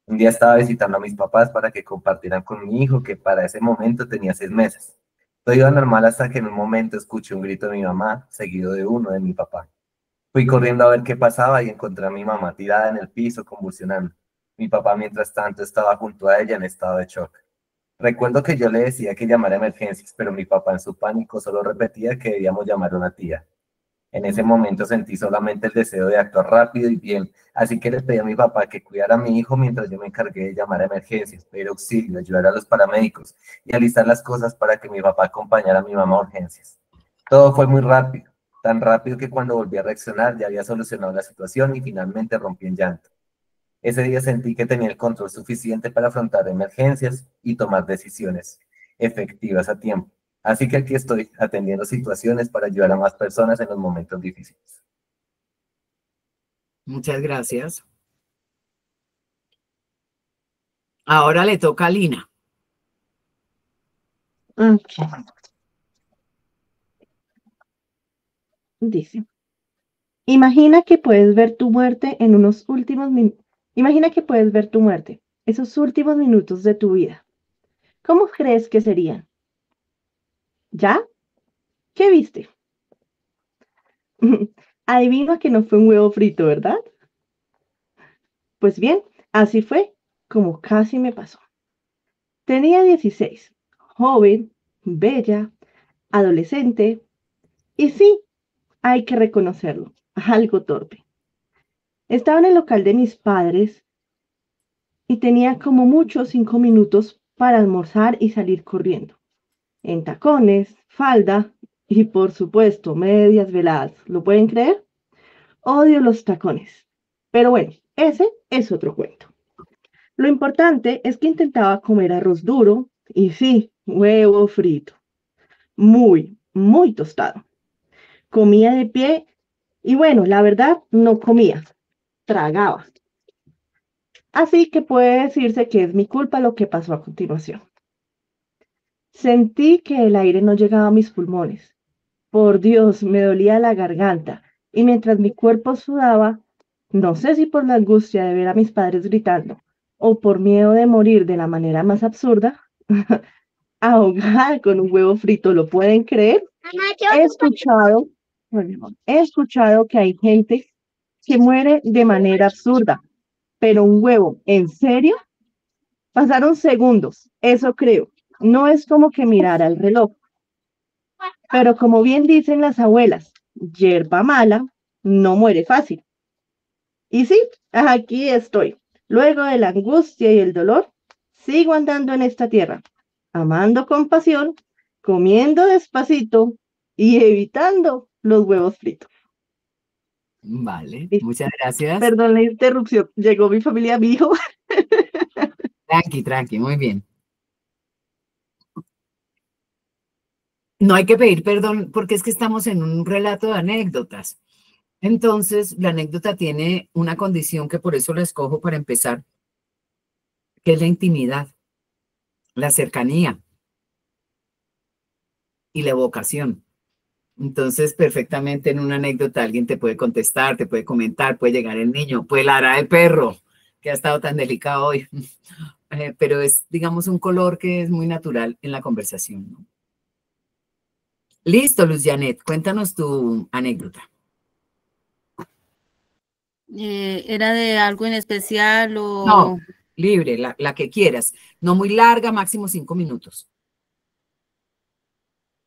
Un día estaba visitando a mis papás para que compartieran con mi hijo que para ese momento tenía 6 meses. Todo iba normal hasta que en un momento escuché un grito de mi mamá seguido de uno de mi papá. Fui corriendo a ver qué pasaba y encontré a mi mamá tirada en el piso convulsionando. Mi papá, mientras tanto, estaba junto a ella en estado de shock. Recuerdo que yo le decía que llamara a emergencias, pero mi papá en su pánico solo repetía que debíamos llamar a una tía. En ese momento sentí solamente el deseo de actuar rápido y bien, así que le pedí a mi papá que cuidara a mi hijo mientras yo me encargué de llamar a emergencias, pedir auxilio, ayudar a los paramédicos y alistar las cosas para que mi papá acompañara a mi mamá a urgencias. Todo fue muy rápido, tan rápido que cuando volví a reaccionar ya había solucionado la situación y finalmente rompí en llanto. Ese día sentí que tenía el control suficiente para afrontar emergencias y tomar decisiones efectivas a tiempo. Así que aquí estoy atendiendo situaciones para ayudar a más personas en los momentos difíciles. Muchas gracias. Ahora le toca a Lina. Ok. Dice, imagina que puedes ver tu muerte en unos últimos minutos. Imagina que puedes ver tu muerte, esos últimos minutos de tu vida. ¿Cómo crees que serían? ¿Ya? ¿Qué viste? Adivino que no fue un huevo frito, ¿verdad? Pues bien, así fue como casi me pasó. Tenía 16, joven, bella, adolescente, y sí, hay que reconocerlo, algo torpe. Estaba en el local de mis padres y tenía como mucho 5 minutos para almorzar y salir corriendo. En tacones, falda y por supuesto medias veladas. ¿Lo pueden creer? Odio los tacones. Pero bueno, ese es otro cuento. Lo importante es que intentaba comer arroz duro y sí, huevo frito. Muy, muy tostado. Comía de pie y bueno, la verdad no comía, tragaba. Así que puede decirse que es mi culpa lo que pasó a continuación. Sentí que el aire no llegaba a mis pulmones. Por Dios, me dolía la garganta y mientras mi cuerpo sudaba, no sé si por la angustia de ver a mis padres gritando o por miedo de morir de la manera más absurda, ahogada con un huevo frito, ¿lo pueden creer? He escuchado que hay gente que muere de manera absurda, pero un huevo, ¿en serio? Pasaron segundos, eso creo. No es como que mirara el reloj, pero como bien dicen las abuelas, yerba mala no muere fácil. Y sí, aquí estoy. Luego de la angustia y el dolor, sigo andando en esta tierra, amando con pasión, comiendo despacito y evitando los huevos fritos. Vale, Listo. muchas gracias. Perdón la interrupción, llegó mi familia, mi hijo. Tranqui, tranqui, muy bien. No hay que pedir perdón porque es que estamos en un relato de anécdotas. Entonces, la anécdota tiene una condición que por eso la escojo para empezar, que es la intimidad, la cercanía y la evocación. Entonces, perfectamente en una anécdota alguien te puede contestar, te puede comentar, puede llegar el niño, puede ladrar el perro, que ha estado tan delicado hoy. Pero es, digamos, un color que es muy natural en la conversación, ¿no? Listo, Luz Janet, cuéntanos tu anécdota. ¿Era de algo en especial o...? No, libre, la que quieras. No muy larga, máximo 5 minutos.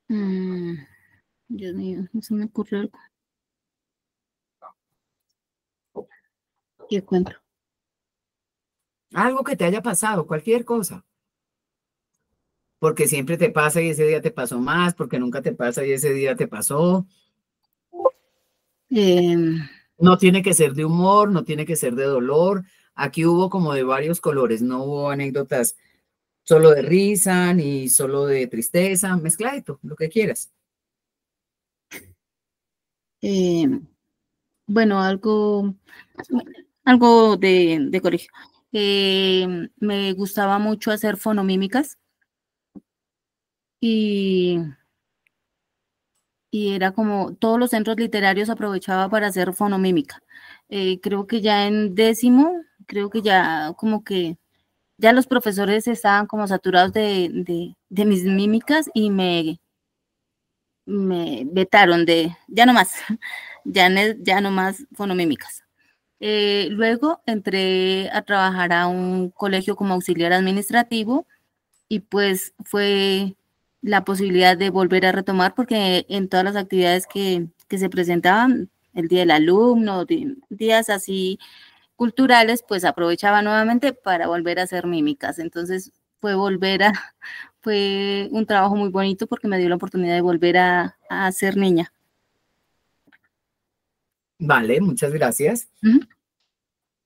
Dios mío, no se me ocurre algo. ¿Qué cuento? Algo que te haya pasado, cualquier cosa. Porque siempre te pasa y ese día te pasó más, porque nunca te pasa y ese día te pasó. Em, No tiene que ser de humor, no tiene que ser de dolor. Aquí hubo como de varios colores, no hubo anécdotas solo de risa ni solo de tristeza, mezcladito, lo que quieras. bueno, algo de colegio. Me gustaba mucho hacer fonomímicas y, y era como todos los centros literarios aprovechaba para hacer fonomímica. Creo que ya en décimo, creo que ya como que ya los profesores estaban como saturados de mis mímicas y me vetaron de, ya no más, ya no más fonomímicas. Luego entré a trabajar a un colegio como auxiliar administrativo y pues fue la posibilidad de volver a retomar porque en todas las actividades que se presentaban, el día del alumno, días así culturales, pues aprovechaba nuevamente para volver a hacer mímicas. Entonces fue un trabajo muy bonito porque me dio la oportunidad de volver a ser niña. Vale, muchas gracias. Ujú.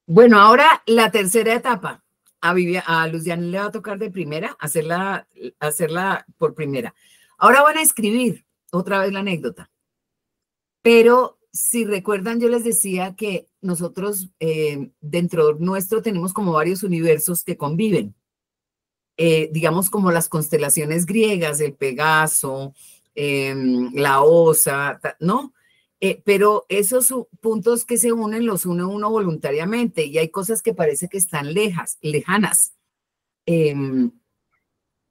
Bueno, ahora la tercera etapa. A Luciana le va a tocar de primera, hacerla por primera. Ahora van a escribir otra vez la anécdota. Pero si recuerdan, yo les decía que nosotros dentro nuestro tenemos como varios universos que conviven. Digamos como las constelaciones griegas, el Pegaso, la Osa, ¿no? Pero esos puntos que se unen los une uno voluntariamente y hay cosas que parece que están lejanas.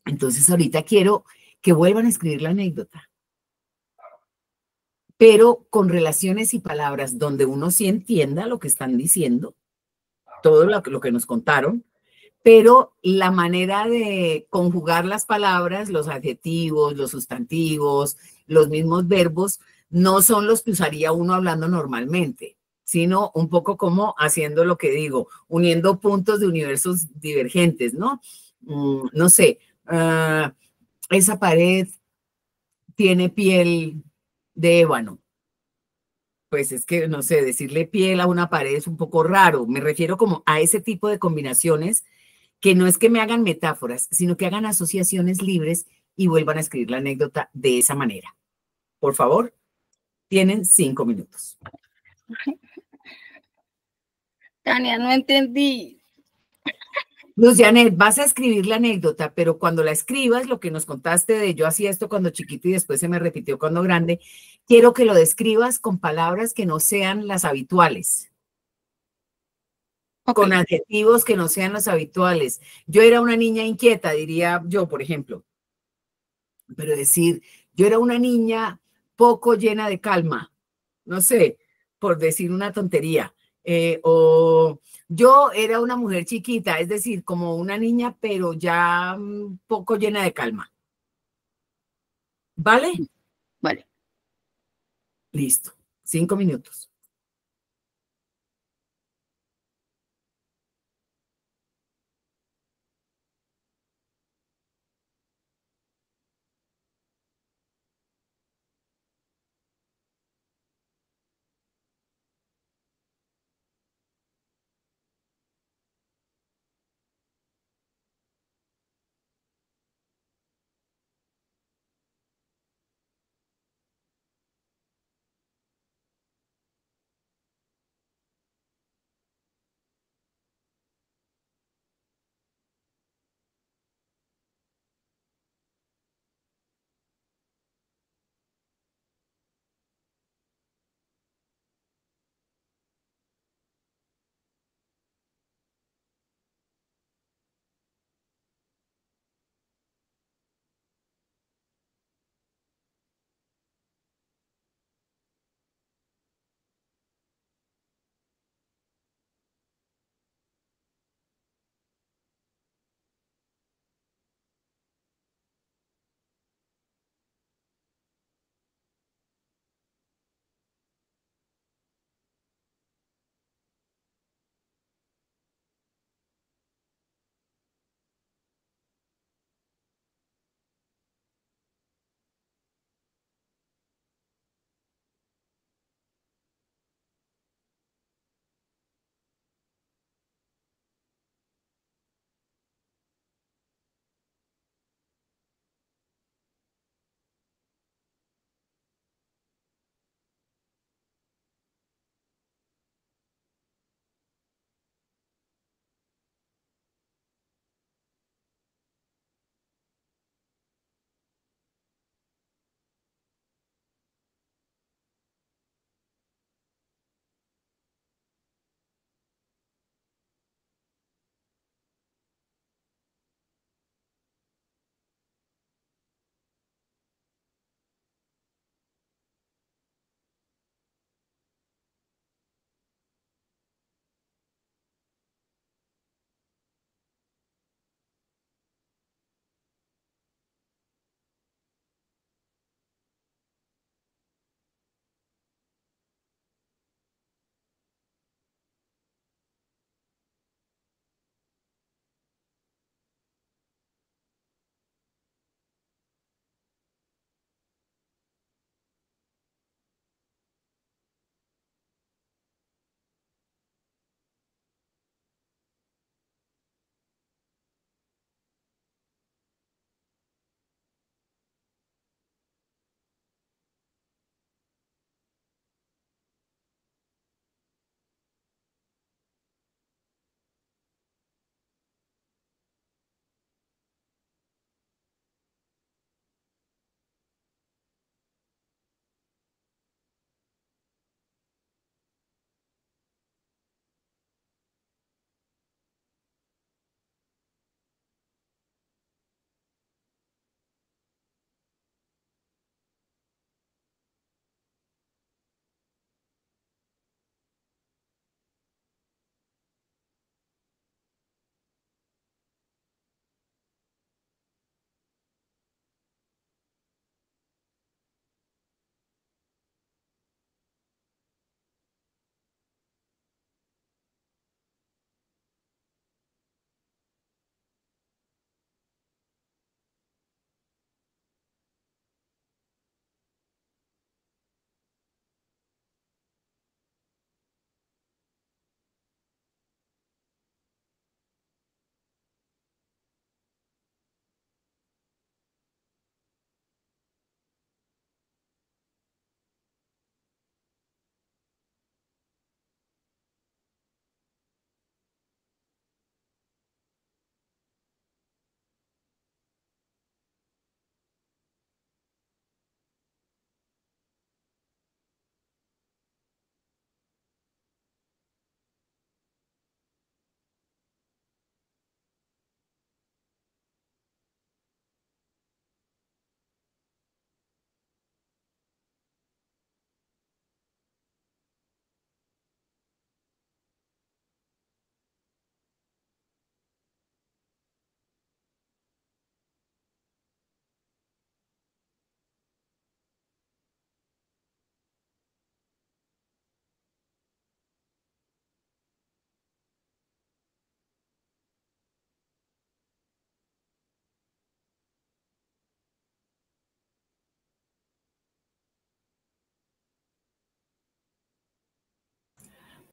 Entonces ahorita quiero que vuelvan a escribir la anécdota, pero con relaciones y palabras donde uno sí entienda lo que están diciendo, todo lo que nos contaron, pero la manera de conjugar las palabras, los adjetivos, los sustantivos, los mismos verbos, no son los que usaría uno hablando normalmente, sino un poco como haciendo lo que digo, uniendo puntos de universos divergentes, ¿no? No sé, esa pared tiene piel de ébano. Pues es que, no sé, decirle piel a una pared es un poco raro. Me refiero como a ese tipo de combinaciones que no es que me hagan metáforas, sino que hagan asociaciones libres y vuelvan a escribir la anécdota de esa manera. Por favor, tienen 5 minutos. Tania, no entendí. Luz Janet, vas a escribir la anécdota, pero cuando la escribas, lo que nos contaste de yo hacía esto cuando chiquito y después se me repitió cuando grande, quiero que lo describas con palabras que no sean las habituales, Ok, con adjetivos que no sean los habituales. Yo era una niña inquieta, diría yo, por ejemplo, pero decir, yo era una niña poco llena de calma, no sé, por decir una tontería. O yo era una mujer chiquita, es decir, como una niña, pero ya poco llena de calma. ¿Vale? vale. Listo. 5 minutos.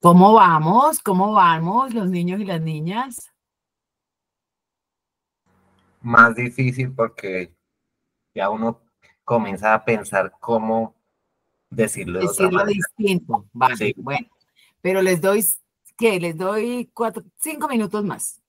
¿Cómo vamos? ¿Cómo vamos los niños y las niñas? Más difícil porque ya uno comienza a pensar cómo decirlo de otra Decirlo manera. distinto. Vale, Sí. bueno. Pero les doy, ¿qué? Les doy 5 minutos más.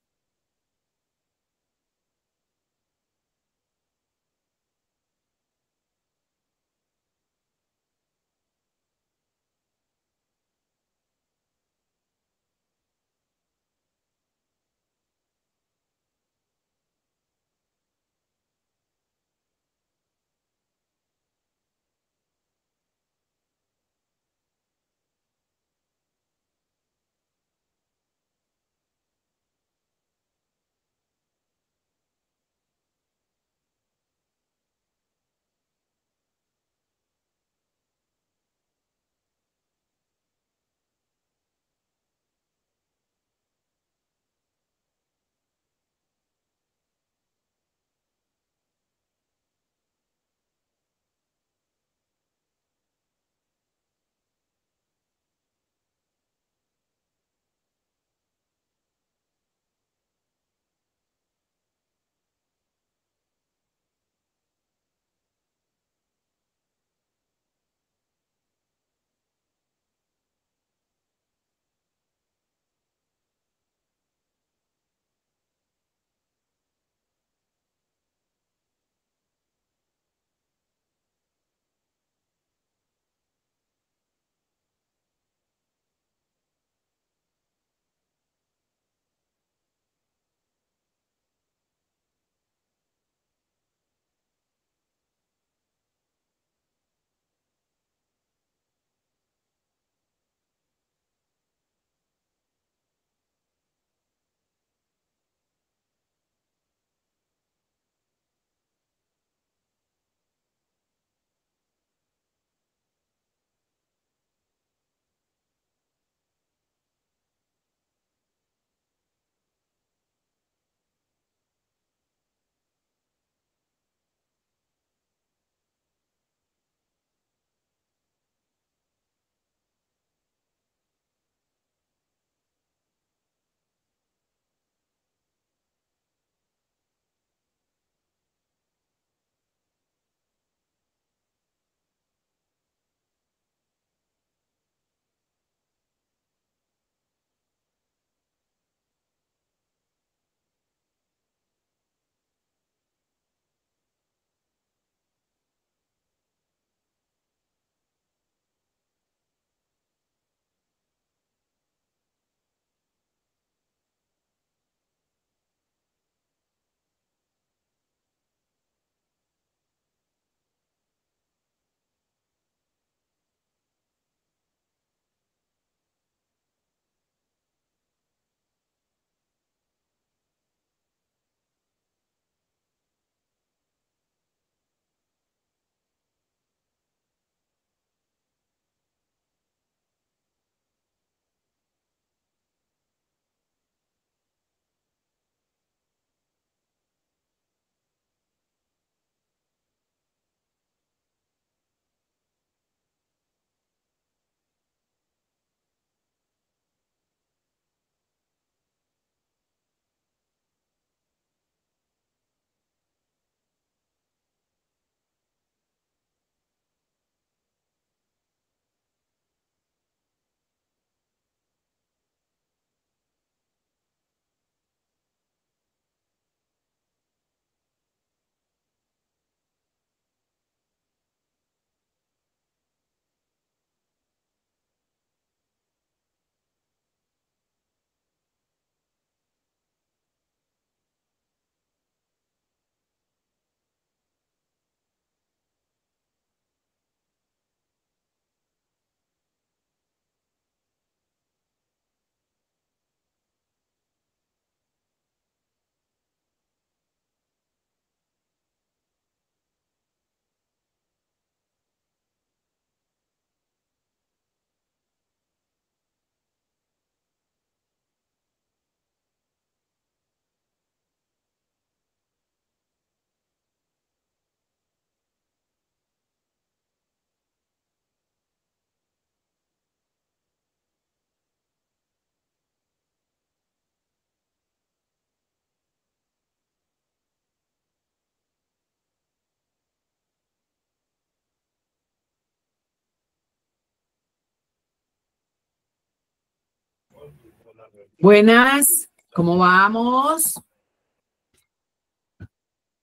Buenas, ¿cómo vamos?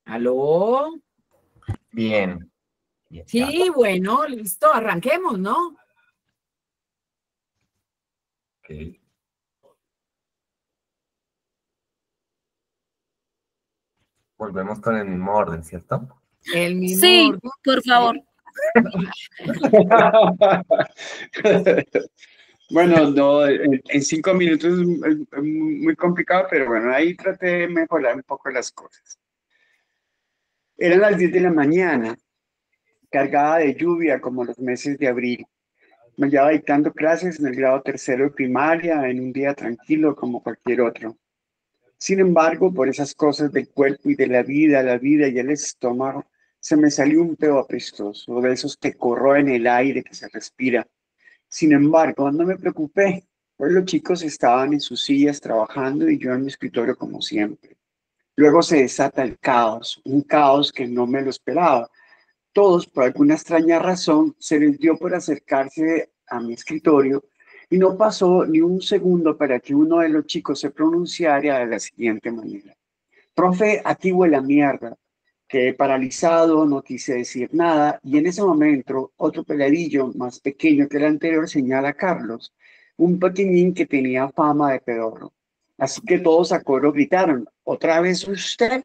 ¿Aló? Bien. Bien, ya. Sí, bueno, listo, arranquemos, ¿no? Ok. Volvemos con el mismo orden, ¿cierto? El mismo Sí, orden. por favor. Bueno, no, en 5 minutos es muy complicado, pero bueno, ahí traté de mejorar un poco las cosas. Eran las 10 de la mañana, cargada de lluvia como los meses de abril. Me llevaba dictando clases en el grado tercero de primaria, en un día tranquilo como cualquier otro. Sin embargo, por esas cosas del cuerpo y de la vida y el estómago, se me salió un pedo apestoso, de esos que corroen el aire que se respira. Sin embargo, no me preocupé, pues los chicos estaban en sus sillas trabajando y yo en mi escritorio como siempre. Luego se desata el caos, un caos que no me lo esperaba. Todos, por alguna extraña razón, se les dio por acercarse a mi escritorio y no pasó ni un segundo para que uno de los chicos se pronunciara de la siguiente manera. Profe, aquí huele a mierda. Quedé paralizado, no quise decir nada y en ese momento otro peladillo más pequeño que el anterior señala a Carlos, un pequeñín que tenía fama de pedorro. Así que todos a coro gritaron, ¿otra vez usted?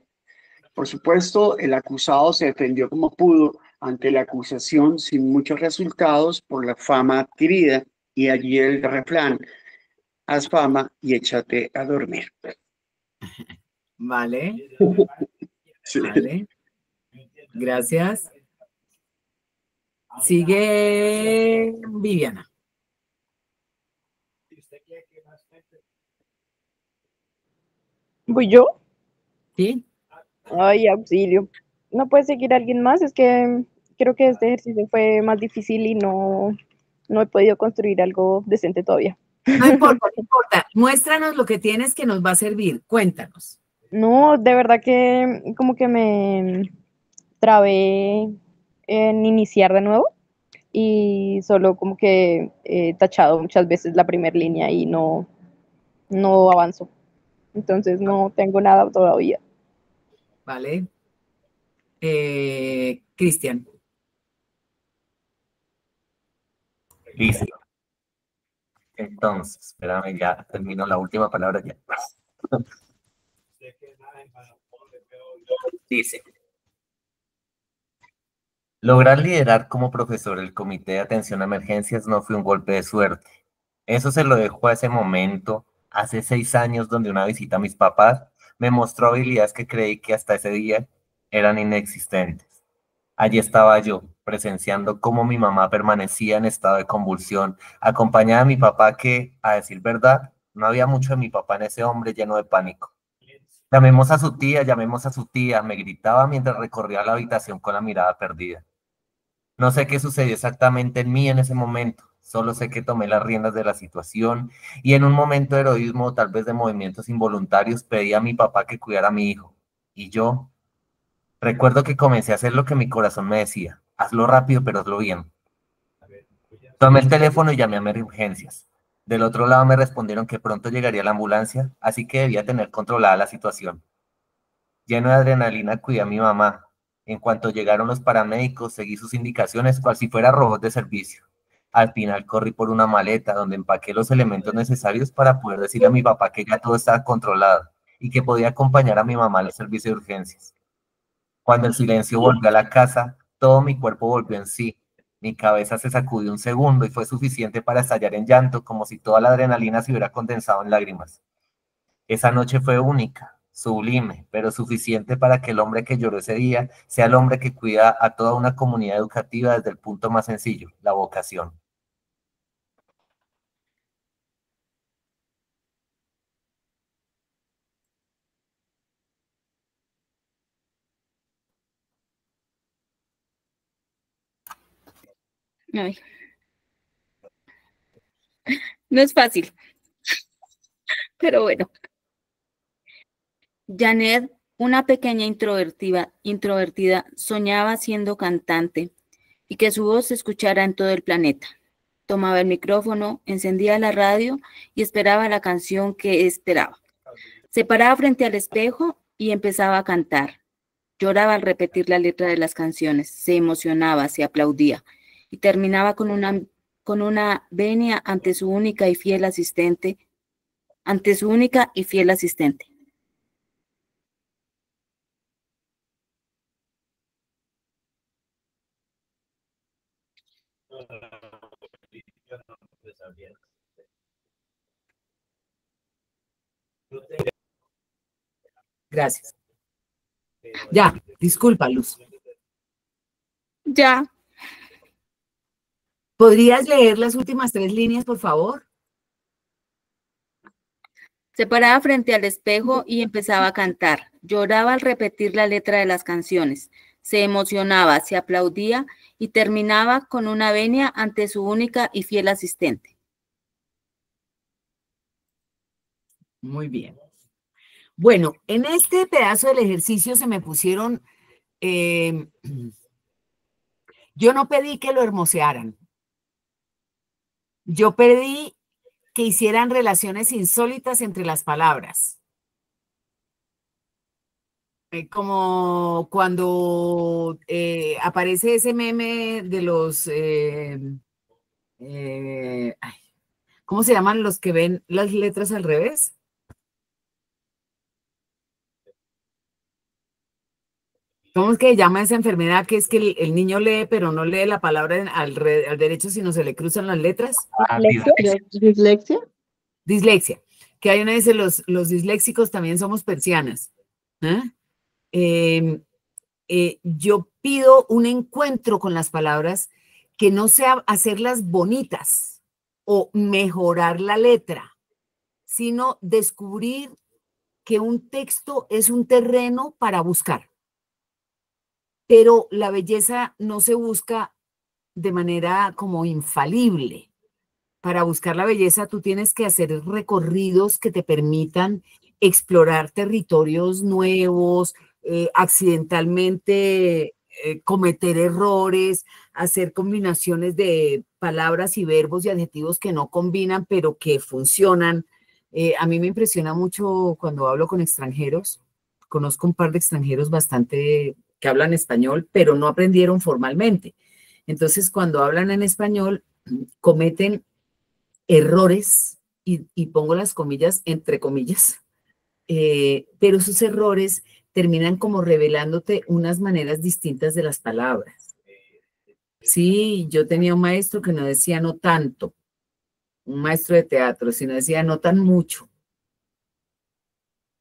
Por supuesto, el acusado se defendió como pudo ante la acusación sin muchos resultados por la fama adquirida y allí el refrán, haz fama y échate a dormir. Vale, Sí. vale. Gracias. Sigue Viviana. ¿Voy yo? ¿Sí? Ay, auxilio. ¿No puede seguir alguien más? Es que creo que este ejercicio fue más difícil y no he podido construir algo decente todavía. No importa, no importa. Muéstranos lo que tienes que nos va a servir. Cuéntanos. No, de verdad que como que me trabé en iniciar de nuevo y solo como que he tachado muchas veces la primera línea y no avanzo. Entonces no tengo nada todavía. ¿Vale? Cristian. Listo. Entonces, espérame, ya termino la última palabra ya. Dice, lograr liderar como profesor el Comité de Atención a Emergencias no fue un golpe de suerte. Eso se lo dejo a ese momento, hace 6 años, donde una visita a mis papás me mostró habilidades que creí que hasta ese día eran inexistentes. Allí estaba yo, presenciando cómo mi mamá permanecía en estado de convulsión, acompañada de mi papá que, a decir verdad, no había mucho de mi papá en ese hombre lleno de pánico. Llamemos a su tía, me gritaba mientras recorría la habitación con la mirada perdida. No sé qué sucedió exactamente en mí en ese momento, solo sé que tomé las riendas de la situación y en un momento de heroísmo, tal vez de movimientos involuntarios, pedí a mi papá que cuidara a mi hijo. Y yo recuerdo que comencé a hacer lo que mi corazón me decía, hazlo rápido pero hazlo bien. Tomé el teléfono y llamé a emergencias. Del otro lado me respondieron que pronto llegaría la ambulancia, así que debía tener controlada la situación. Lleno de adrenalina cuidé a mi mamá. En cuanto llegaron los paramédicos, seguí sus indicaciones cual si fuera robot de servicio. Al final corrí por una maleta donde empaqué los elementos necesarios para poder decirle a mi papá que ya todo estaba controlado y que podía acompañar a mi mamá al servicio de urgencias. Cuando el silencio volvió a la casa, todo mi cuerpo volvió en sí. Mi cabeza se sacudió un segundo y fue suficiente para estallar en llanto, como si toda la adrenalina se hubiera condensado en lágrimas. Esa noche fue única, sublime, pero suficiente para que el hombre que lloró ese día sea el hombre que cuida a toda una comunidad educativa desde el punto más sencillo, la vocación. Ay, no es fácil, pero bueno. Janet, una pequeña introvertida, soñaba siendo cantante y que su voz se escuchara en todo el planeta. tomaba el micrófono, encendía la radio y esperaba la canción que esperaba. Se paraba frente al espejo y empezaba a cantar. Lloraba al repetir la letra de las canciones, se emocionaba, se aplaudía y terminaba con una venia ante su única y fiel asistente, Gracias. Ya, disculpa, Luz. Ya. ¿Podrías leer las últimas 3 líneas, por favor? Se paraba frente al espejo y empezaba a cantar. Lloraba al repetir la letra de las canciones. Se emocionaba, se aplaudía y terminaba con una venia ante su única y fiel asistente. Muy bien. Bueno, en este pedazo del ejercicio se me pusieron, yo no pedí que lo hermosearan. Yo pedí que hicieran relaciones insólitas entre las palabras. Como cuando aparece ese meme de los, ¿cómo se llaman los que ven las letras al revés? ¿Cómo es que se llama esa enfermedad que es que el niño lee, pero no lee la palabra al derecho, sino se le cruzan las letras? ¿Dislexia? Dislexia. Que hay una vez los disléxicos también somos persianas. Yo pido un encuentro con las palabras que no sea hacerlas bonitas o mejorar la letra, sino descubrir que un texto es un terreno para buscar. Pero la belleza no se busca de manera como infalible. Para buscar la belleza tú tienes que hacer recorridos que te permitan explorar territorios nuevos, accidentalmente cometer errores, hacer combinaciones de palabras y verbos y adjetivos que no combinan, pero que funcionan. A mí me impresiona mucho cuando hablo con extranjeros. Conozco un par de extranjeros bastante que hablan español, pero no aprendieron formalmente. Entonces, cuando hablan en español, cometen errores, y pongo las comillas entre comillas, pero esos errores terminan como revelándote unas maneras distintas de las palabras. Sí, yo tenía un maestro que no decía no tanto, un maestro de teatro, sino decía no tan mucho,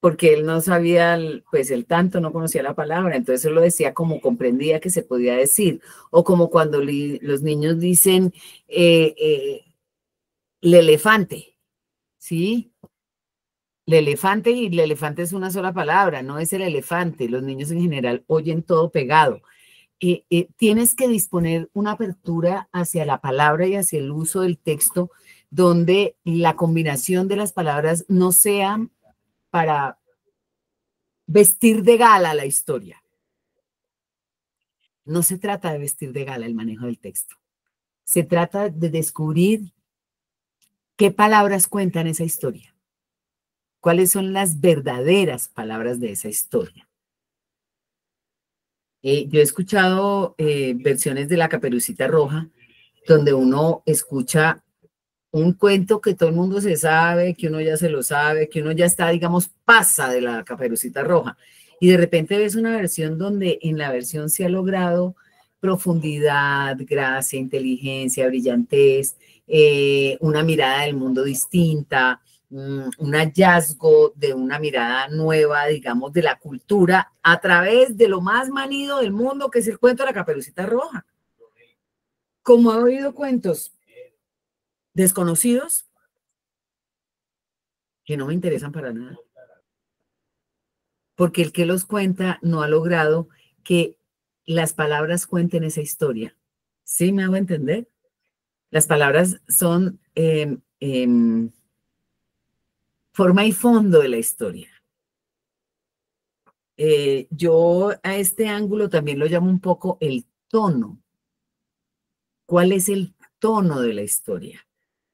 porque él no sabía, pues el tanto, no conocía la palabra, entonces él lo decía como comprendía que se podía decir, o como cuando los niños dicen el elefante, ¿sí? El elefante, y el elefante es una sola palabra, no es el elefante, los niños en general oyen todo pegado. Tienes que disponer una apertura hacia la palabra y hacia el uso del texto, donde la combinación de las palabras no sea para vestir de gala la historia. No se trata de vestir de gala el manejo del texto. Se trata de descubrir qué palabras cuentan esa historia. ¿Cuáles son las verdaderas palabras de esa historia? Yo he escuchado versiones de La Caperucita Roja, donde uno escucha un cuento que todo el mundo se sabe, que uno ya se lo sabe, que uno ya está, digamos, pasa de La Caperucita Roja. Y de repente ves una versión donde en la versión se ha logrado profundidad, gracia, inteligencia, brillantez, una mirada del mundo distinta, un hallazgo de una mirada nueva, digamos, de la cultura a través de lo más manido del mundo, que es el cuento de La Caperucita Roja. Como he oído cuentos desconocidos que no me interesan para nada, porque el que los cuenta no ha logrado que las palabras cuenten esa historia. ¿Sí me hago entender? Las palabras son forma y fondo de la historia. Yo a este ángulo también lo llamo un poco el tono. ¿Cuál es el tono de la historia.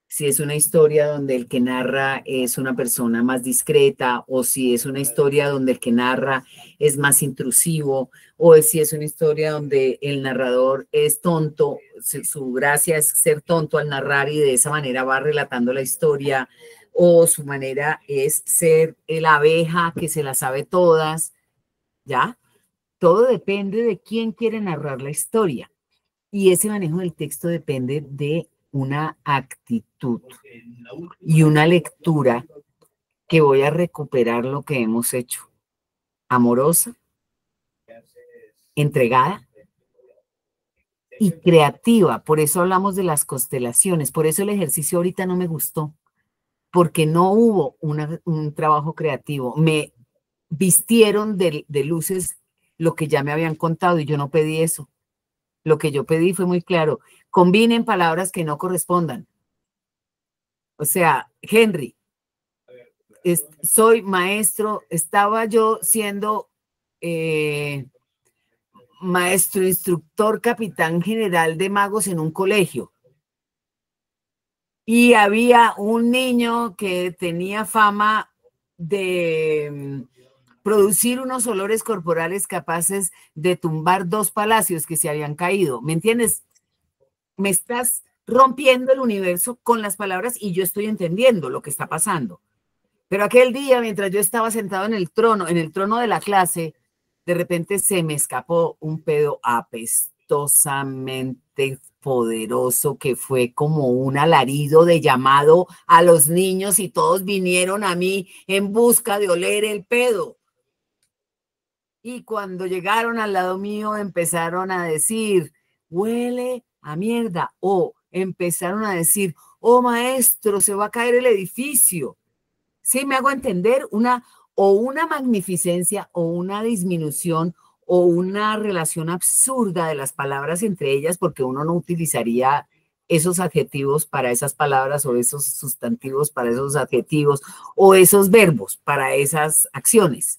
Si es una historia donde el que narra es una persona más discreta, o si es una historia donde el que narra es más intrusivo, o si es una historia donde el narrador es tonto, su gracia es ser tonto al narrar y de esa manera va relatando la historia, o su manera es ser la abeja que se las sabe todas, ¿ya? Todo depende de quién quiere narrar la historia. Y ese manejo del texto depende de una actitud y una lectura que voy a recuperar lo que hemos hecho. Amorosa, entregada y creativa. Por eso hablamos de las constelaciones. Por eso el ejercicio ahorita no me gustó, porque no hubo un trabajo creativo. Me vistieron de luces lo que ya me habían contado y yo no pedí eso. Lo que yo pedí fue muy claro. Combinen palabras que no correspondan. O sea, Henry, soy maestro, estaba yo siendo maestro, instructor, capitán general de magos en un colegio. Y había un niño que tenía fama de producir unos olores corporales capaces de tumbar 2 palacios que se habían caído. ¿Me entiendes? Me estás rompiendo el universo con las palabras y yo estoy entendiendo lo que está pasando. Pero aquel día, mientras yo estaba sentado en el trono de la clase, de repente se me escapó un pedo apestosamente poderoso que fue como un alarido de llamado a los niños y todos vinieron a mí en busca de oler el pedo. Y cuando llegaron al lado mío empezaron a decir, huele a mierda, o empezaron a decir, oh maestro, se va a caer el edificio. ¿Sí me hago entender? Una magnificencia o una disminución o una relación absurda de las palabras entre ellas, porque uno no utilizaría esos adjetivos para esas palabras o esos sustantivos para esos adjetivos o esos verbos para esas acciones.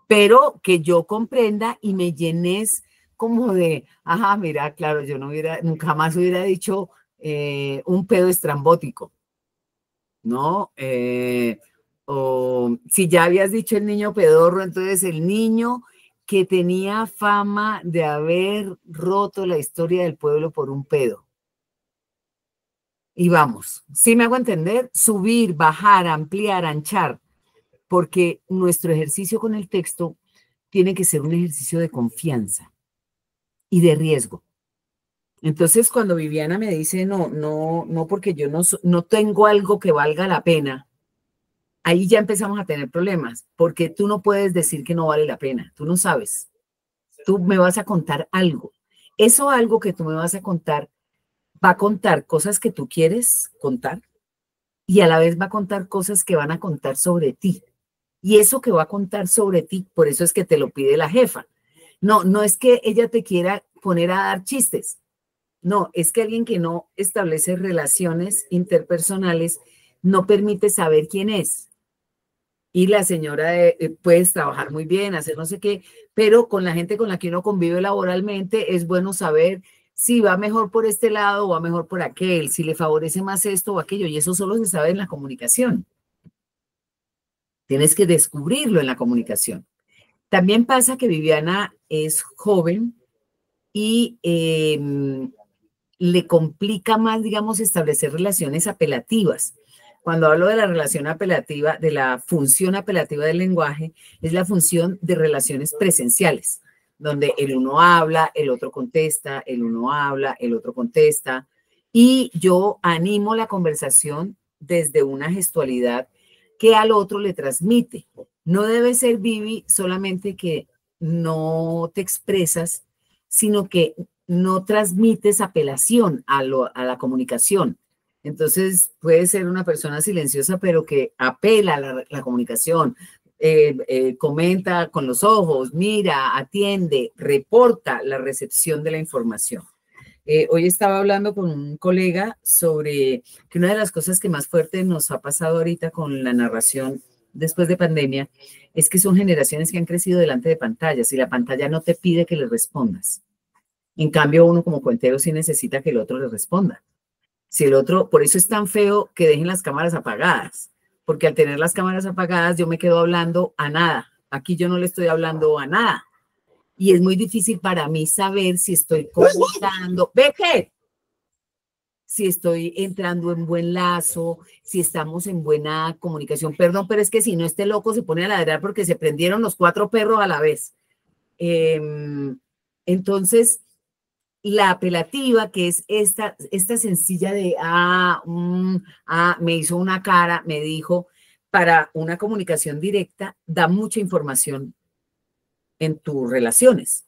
Pero que yo comprenda y me llenes como de, ajá, mira, claro, yo nunca jamás hubiera dicho un pedo estrambótico, ¿no? O si ya habías dicho el niño pedorro, entonces el niño que tenía fama de haber roto la historia del pueblo por un pedo. Y vamos, ¿sí me hago entender? Subir, bajar, ampliar, anchar, porque nuestro ejercicio con el texto tiene que ser un ejercicio de confianza y de riesgo. Entonces, cuando Viviana me dice, no, porque yo no tengo algo que valga la pena, ahí ya empezamos a tener problemas, porque tú no puedes decir que no vale la pena, tú no sabes. Tú me vas a contar algo. Eso algo que tú me vas a contar va a contar cosas que tú quieres contar y a la vez va a contar cosas que van a contar sobre ti. Y eso que va a contar sobre ti, por eso es que te lo pide la jefa. No es que ella te quiera poner a dar chistes. No, es que alguien que no establece relaciones interpersonales no permite saber quién es. Y la señora puedes trabajar muy bien, hacer no sé qué, pero con la gente con la que uno convive laboralmente es bueno saber si va mejor por este lado o va mejor por aquel, si le favorece más esto o aquello, y eso solo se sabe en la comunicación. Tienes que descubrirlo en la comunicación. También pasa que Viviana es joven y le complica más, digamos, establecer relaciones apelativas. Cuando hablo de la relación apelativa, de la función apelativa del lenguaje, es la función de relaciones presenciales, donde el uno habla, el otro contesta, el uno habla, el otro contesta. Y yo animo la conversación desde una gestualidad que al otro le transmite. No debe ser, Vivi, solamente que no te expresas, sino que no transmites apelación a la comunicación. Entonces puede ser una persona silenciosa, pero que apela a la comunicación, comenta con los ojos, mira, atiende, reporta la recepción de la información. Hoy estaba hablando con un colega sobre que una de las cosas que más fuerte nos ha pasado ahorita con la narración después de pandemia es que son generaciones que han crecido delante de pantallas y la pantalla no te pide que le respondas. En cambio, uno como cuentero sí necesita que el otro le responda. Si el otro, por eso es tan feo que dejen las cámaras apagadas, porque al tener las cámaras apagadas yo me quedo hablando a nada. Aquí yo no le estoy hablando a nada. Y es muy difícil para mí saber si estoy comunicando. ¡Vete! Si estoy entrando en buen lazo, si estamos en buena comunicación. Perdón, pero es que si no, este loco se pone a ladrar porque se prendieron los 4 perros a la vez. Entonces, la apelativa, que es esta sencilla de, me hizo una cara, me dijo, para una comunicación directa, da mucha información en tus relaciones.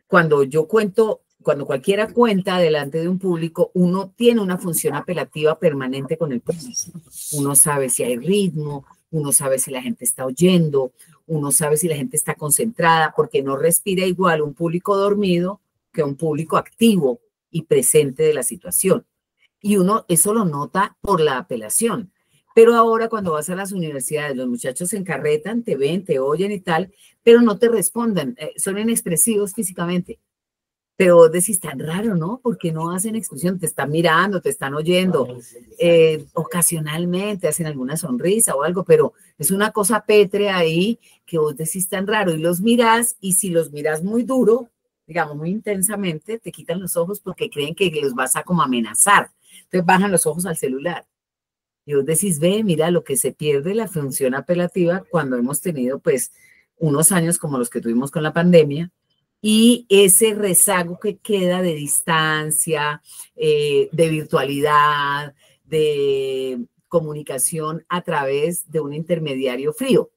Cuando yo cuento, cuando cualquiera cuenta delante de un público, uno tiene una función apelativa permanente con el público. Uno sabe si hay ritmo, uno sabe si la gente está oyendo, uno sabe si la gente está concentrada, porque no respira igual un público dormido que un público activo y presente de la situación. Y uno eso lo nota por la apelación. Pero ahora cuando vas a las universidades, los muchachos se encarretan, te ven, te oyen y tal, pero no te responden, son inexpresivos físicamente. Pero vos decís, tan raro, ¿no? Porque no hacen expresión, te están mirando, te están oyendo, ocasionalmente hacen alguna sonrisa o algo, pero es una cosa pétrea ahí que vos decís tan raro y los mirás, y si los mirás muy duro, digamos muy intensamente, te quitan los ojos porque creen que los vas a como amenazar. Entonces bajan los ojos al celular. Y vos decís, ve, mira lo que se pierde la función apelativa cuando hemos tenido pues unos años como los que tuvimos con la pandemia, y ese rezago que queda de distancia, de virtualidad, de comunicación a través de un intermediario frío,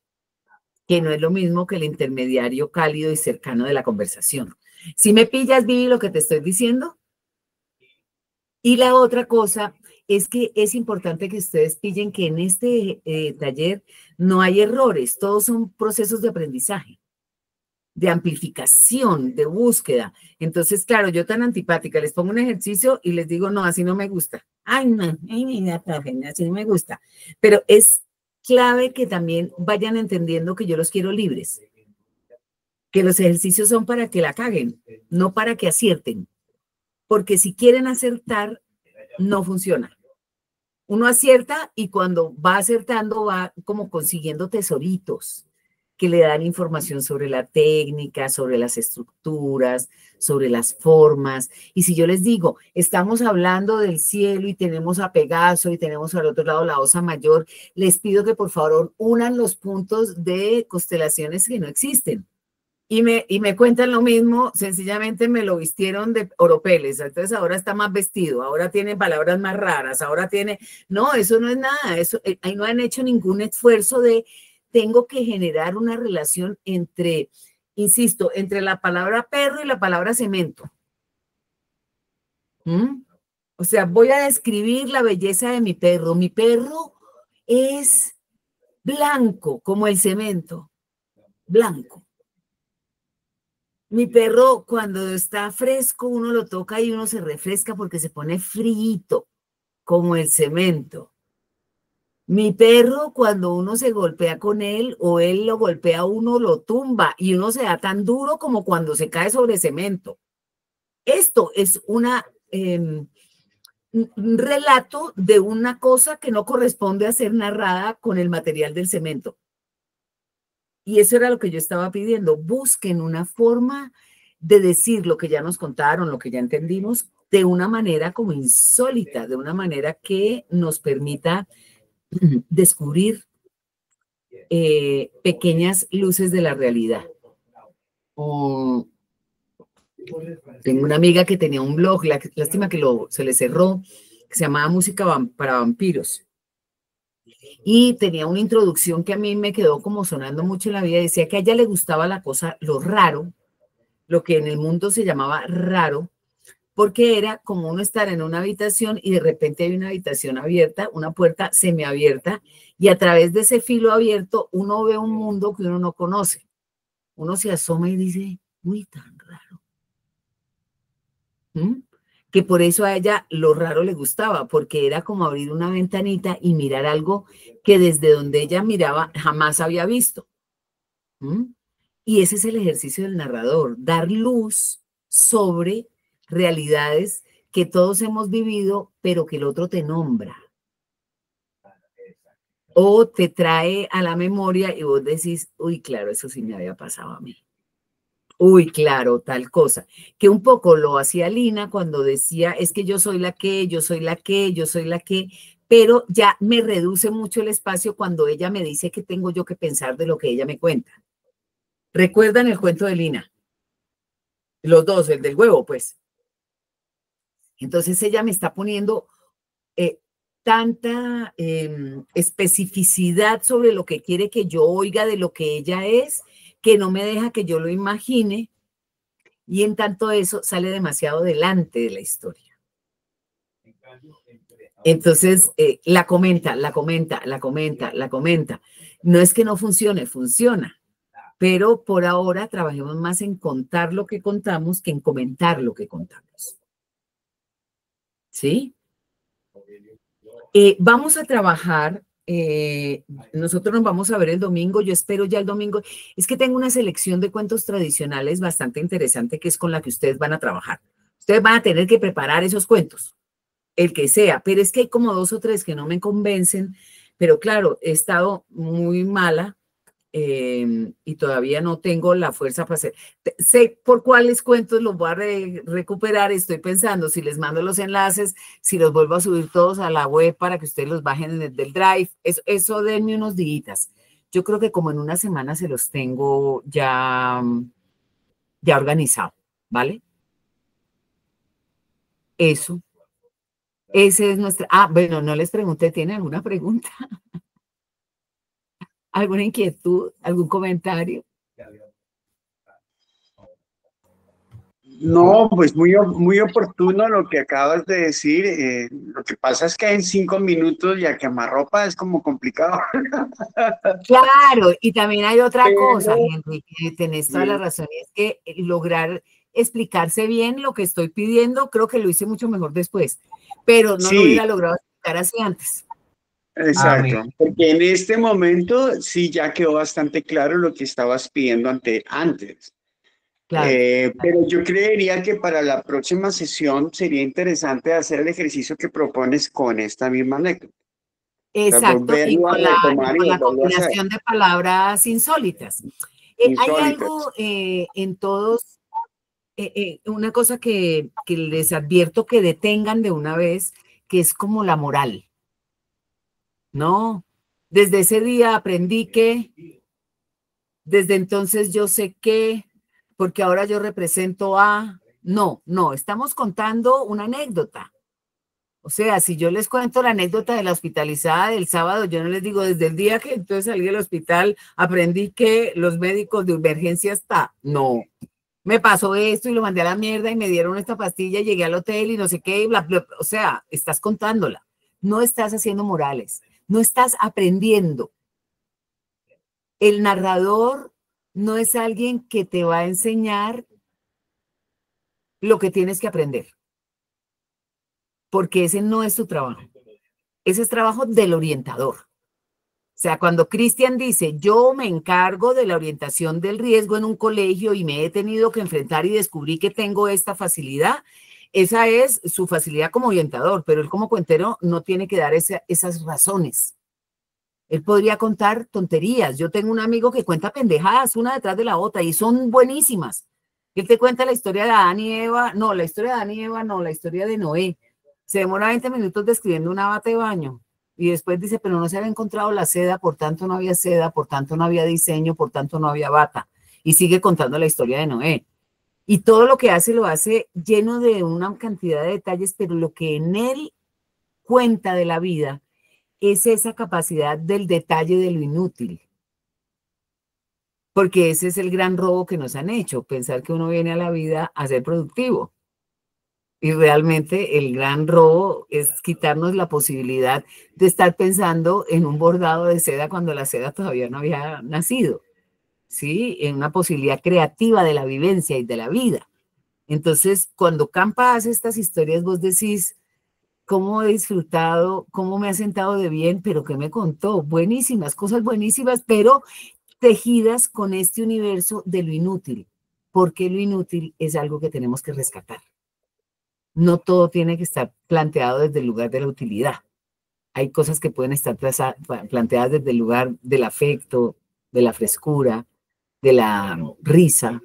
que no es lo mismo que el intermediario cálido y cercano de la conversación. ¿Sí me pillas, Vivi, lo que te estoy diciendo? Y la otra cosa es que es importante que ustedes pillen que en este taller no hay errores, todos son procesos de aprendizaje, de amplificación, de búsqueda. Entonces, claro, yo tan antipática, les pongo un ejercicio y les digo, no, así no me gusta. Ay, no, así no me gusta. Pero es clave que también vayan entendiendo que yo los quiero libres, que los ejercicios son para que la caguen, no para que acierten. Porque si quieren acertar, no funciona. Uno acierta y cuando va acertando va como consiguiendo tesoritos que le dan información sobre la técnica, sobre las estructuras, sobre las formas. Y si yo les digo, estamos hablando del cielo y tenemos a Pegaso y tenemos al otro lado la Osa Mayor, les pido que por favor unan los puntos de constelaciones que no existen. Y me cuentan lo mismo, sencillamente me lo vistieron de oropeles, entonces ahora está más vestido, ahora tiene palabras más raras, ahora tiene... No, eso no es nada, eso, ahí no han hecho ningún esfuerzo de... Tengo que generar una relación entre, insisto, entre la palabra perro y la palabra cemento. O sea, voy a describir la belleza de mi perro. Mi perro es blanco como el cemento, blanco. Mi perro cuando está fresco uno lo toca y uno se refresca porque se pone frío como el cemento. Mi perro, cuando uno se golpea con él o él lo golpea a uno, lo tumba y uno se da tan duro como cuando se cae sobre cemento. Esto es un relato de una cosa que no corresponde a ser narrada con el material del cemento. Y eso era lo que yo estaba pidiendo. Busquen una forma de decir lo que ya nos contaron, lo que ya entendimos, de una manera como insólita, de una manera que nos permita descubrir pequeñas luces de la realidad. Tengo una amiga que tenía un blog, lástima que se le cerró, que se llamaba Música para Vampiros. Y tenía una introducción que a mí me quedó como sonando mucho en la vida. Decía que a ella le gustaba la cosa, lo raro, lo que en el mundo se llamaba raro, porque era como uno estar en una habitación y de repente hay una habitación abierta, una puerta semiabierta, y a través de ese filo abierto uno ve un mundo que uno no conoce. Uno se asoma y dice, uy, tan raro. Que por eso a ella lo raro le gustaba, porque era como abrir una ventanita y mirar algo que desde donde ella miraba jamás había visto. Y ese es el ejercicio del narrador, dar luz sobre realidades que todos hemos vivido, pero que el otro te nombra. O te trae a la memoria y vos decís, uy, claro, eso sí me había pasado a mí. Uy, claro, tal cosa. Que un poco lo hacía Lina cuando decía, es que yo soy la que, yo soy la que, yo soy la que, pero ya me reduce mucho el espacio cuando ella me dice que tengo yo que pensar de lo que ella me cuenta. ¿Recuerdan el cuento de Lina? Los dos, el del huevo, pues. Entonces ella me está poniendo tanta especificidad sobre lo que quiere que yo oiga de lo que ella es, que no me deja que yo lo imagine, y en tanto eso sale demasiado delante de la historia. Entonces la comenta. No es que no funcione, funciona, pero por ahora trabajemos más en contar lo que contamos que en comentar lo que contamos. ¿Sí? Vamos a trabajar, nosotros nos vamos a ver el domingo, yo espero ya el domingo. Es que tengo una selección de cuentos tradicionales bastante interesante que es con la que ustedes van a trabajar. Ustedes van a tener que preparar esos cuentos, el que sea, pero es que hay como 2 o 3 que no me convencen, pero claro, he estado muy mala y todavía no tengo la fuerza para hacer. Sé por cuáles cuentos los voy a recuperar, estoy pensando si les mando los enlaces, si los vuelvo a subir todos a la web para que ustedes los bajen en el del Drive, eso denme unos días. Yo creo que como en una semana se los tengo ya organizado, ¿vale? Eso. Ese es nuestra... bueno, no les pregunté, ¿tienen alguna pregunta? ¿Alguna inquietud? ¿Algún comentario? No, pues muy oportuno lo que acabas de decir. Lo que pasa es que en 5 minutos y a quemarropa es como complicado. Claro, y también hay otra cosa, Pero, Henry, que tenés toda la razón, y es que lograr explicarse bien lo que estoy pidiendo, creo que lo hice mucho mejor después, pero no lo sí, hubiera logrado explicar así antes. exacto. Porque en este momento sí ya quedó bastante claro lo que estabas pidiendo antes. Claro, Pero yo creería que para la próxima sesión sería interesante hacer el ejercicio que propones con esta misma anécdota. O sea, exacto, y volverlo a y retomar y con la volverlo a hacer. combinación de palabras insólitas. Hay Insólitas. algo en todos, una cosa que les advierto que detengan de una vez, que es como la moral, ¿no? Desde ese día aprendí que, desde entonces yo sé que, porque ahora yo represento a... No, estamos contando una anécdota. O sea, si yo les cuento la anécdota de la hospitalizada del sábado, yo no les digo desde el día que entonces salí del hospital, aprendí que los médicos de emergencia está. No, me pasó esto y lo mandé a la mierda y me dieron esta pastilla y llegué al hotel y no sé qué, y bla, bla. O sea, estás contándola. No estás haciendo morales, no estás aprendiendo. El narrador no es alguien que te va a enseñar lo que tienes que aprender, porque ese no es tu trabajo. Ese es trabajo del orientador. O sea, cuando Cristian dice, yo me encargo de la orientación del riesgo en un colegio y me he tenido que enfrentar y descubrí que tengo esta facilidad, esa es su facilidad como orientador, pero él como cuentero no tiene que dar esas razones. Él podría contar tonterías. Yo tengo un amigo que cuenta pendejadas una detrás de la otra y son buenísimas. Él te cuenta la historia de Adán y Eva, no, la historia de Adán y Eva, no, la historia de Noé. Se demora 20 minutos describiendo una bata de baño y después dice, pero no se había encontrado la seda, por tanto no había seda, por tanto no había diseño, por tanto no había bata. Y sigue contando la historia de Noé. Y todo lo que hace lo hace lleno de una cantidad de detalles, pero lo que en él cuenta de la vida es esa capacidad del detalle de lo inútil. Porque ese es el gran robo que nos han hecho, pensar que uno viene a la vida a ser productivo. Y realmente el gran robo es quitarnos la posibilidad de estar pensando en un bordado de seda cuando la seda todavía no había nacido, ¿sí? En una posibilidad creativa de la vivencia y de la vida. Entonces, cuando Campa hace estas historias, vos decís, cómo he disfrutado, cómo me ha sentado de bien, pero ¿qué me contó? Buenísimas, cosas buenísimas, pero tejidas con este universo de lo inútil, porque lo inútil es algo que tenemos que rescatar. No todo tiene que estar planteado desde el lugar de la utilidad. Hay cosas que pueden estar planteadas desde el lugar del afecto, de la frescura, de la risa.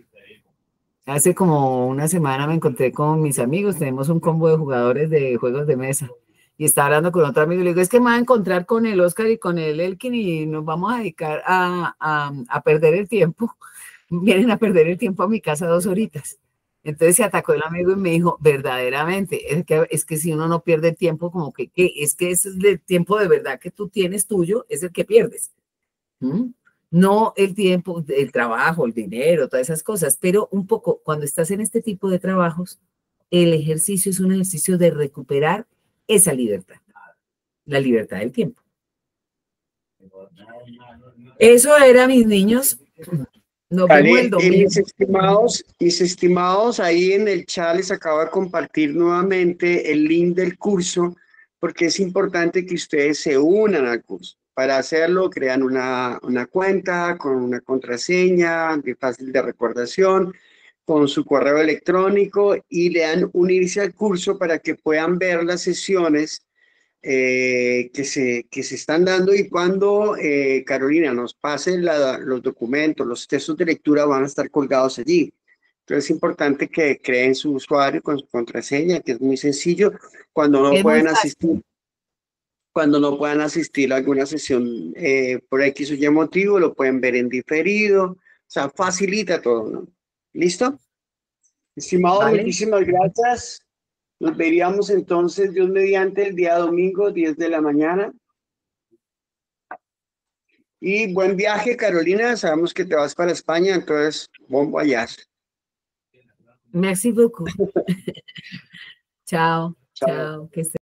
Hace como una semana me encontré con mis amigos, tenemos un combo de jugadores de juegos de mesa, y estaba hablando con otro amigo y le digo, es que me voy a encontrar con el Oscar y con el Elkin y nos vamos a dedicar a perder el tiempo. Vienen a perder el tiempo a mi casa 2 horitas. Entonces se atacó el amigo y me dijo, verdaderamente, es que si uno no pierde el tiempo, como que es que ese es el tiempo de verdad que tú tienes tuyo, es el que pierdes. ¿Mm? No el tiempo, el trabajo, el dinero, todas esas cosas, pero un poco cuando estás en este tipo de trabajos, el ejercicio es un ejercicio de recuperar esa libertad, la libertad del tiempo. Eso era, mis niños. Nos vemos el domingo. Mis estimados, ahí en el chat les acabo de compartir nuevamente el link del curso, porque es importante que ustedes se unan al curso. Para hacerlo, crean una cuenta con una contraseña fácil de recordación, con su correo electrónico, y le dan unirse al curso para que puedan ver las sesiones que se están dando, y cuando Carolina nos pase los documentos, los textos de lectura van a estar colgados allí. Entonces es importante que creen su usuario con su contraseña, que es muy sencillo. Cuando no pueden asistir a alguna sesión por X o Y motivo, lo pueden ver en diferido. O sea, facilita todo, ¿no? ¿Listo? Estimado, ¿vale? Muchísimas gracias. Nos veríamos entonces, Dios mediante, el día domingo, 10 de la mañana. Y buen viaje, Carolina. Sabemos que te vas para España, entonces, bon voyage. Merci beaucoup. Chao, chao. Que estés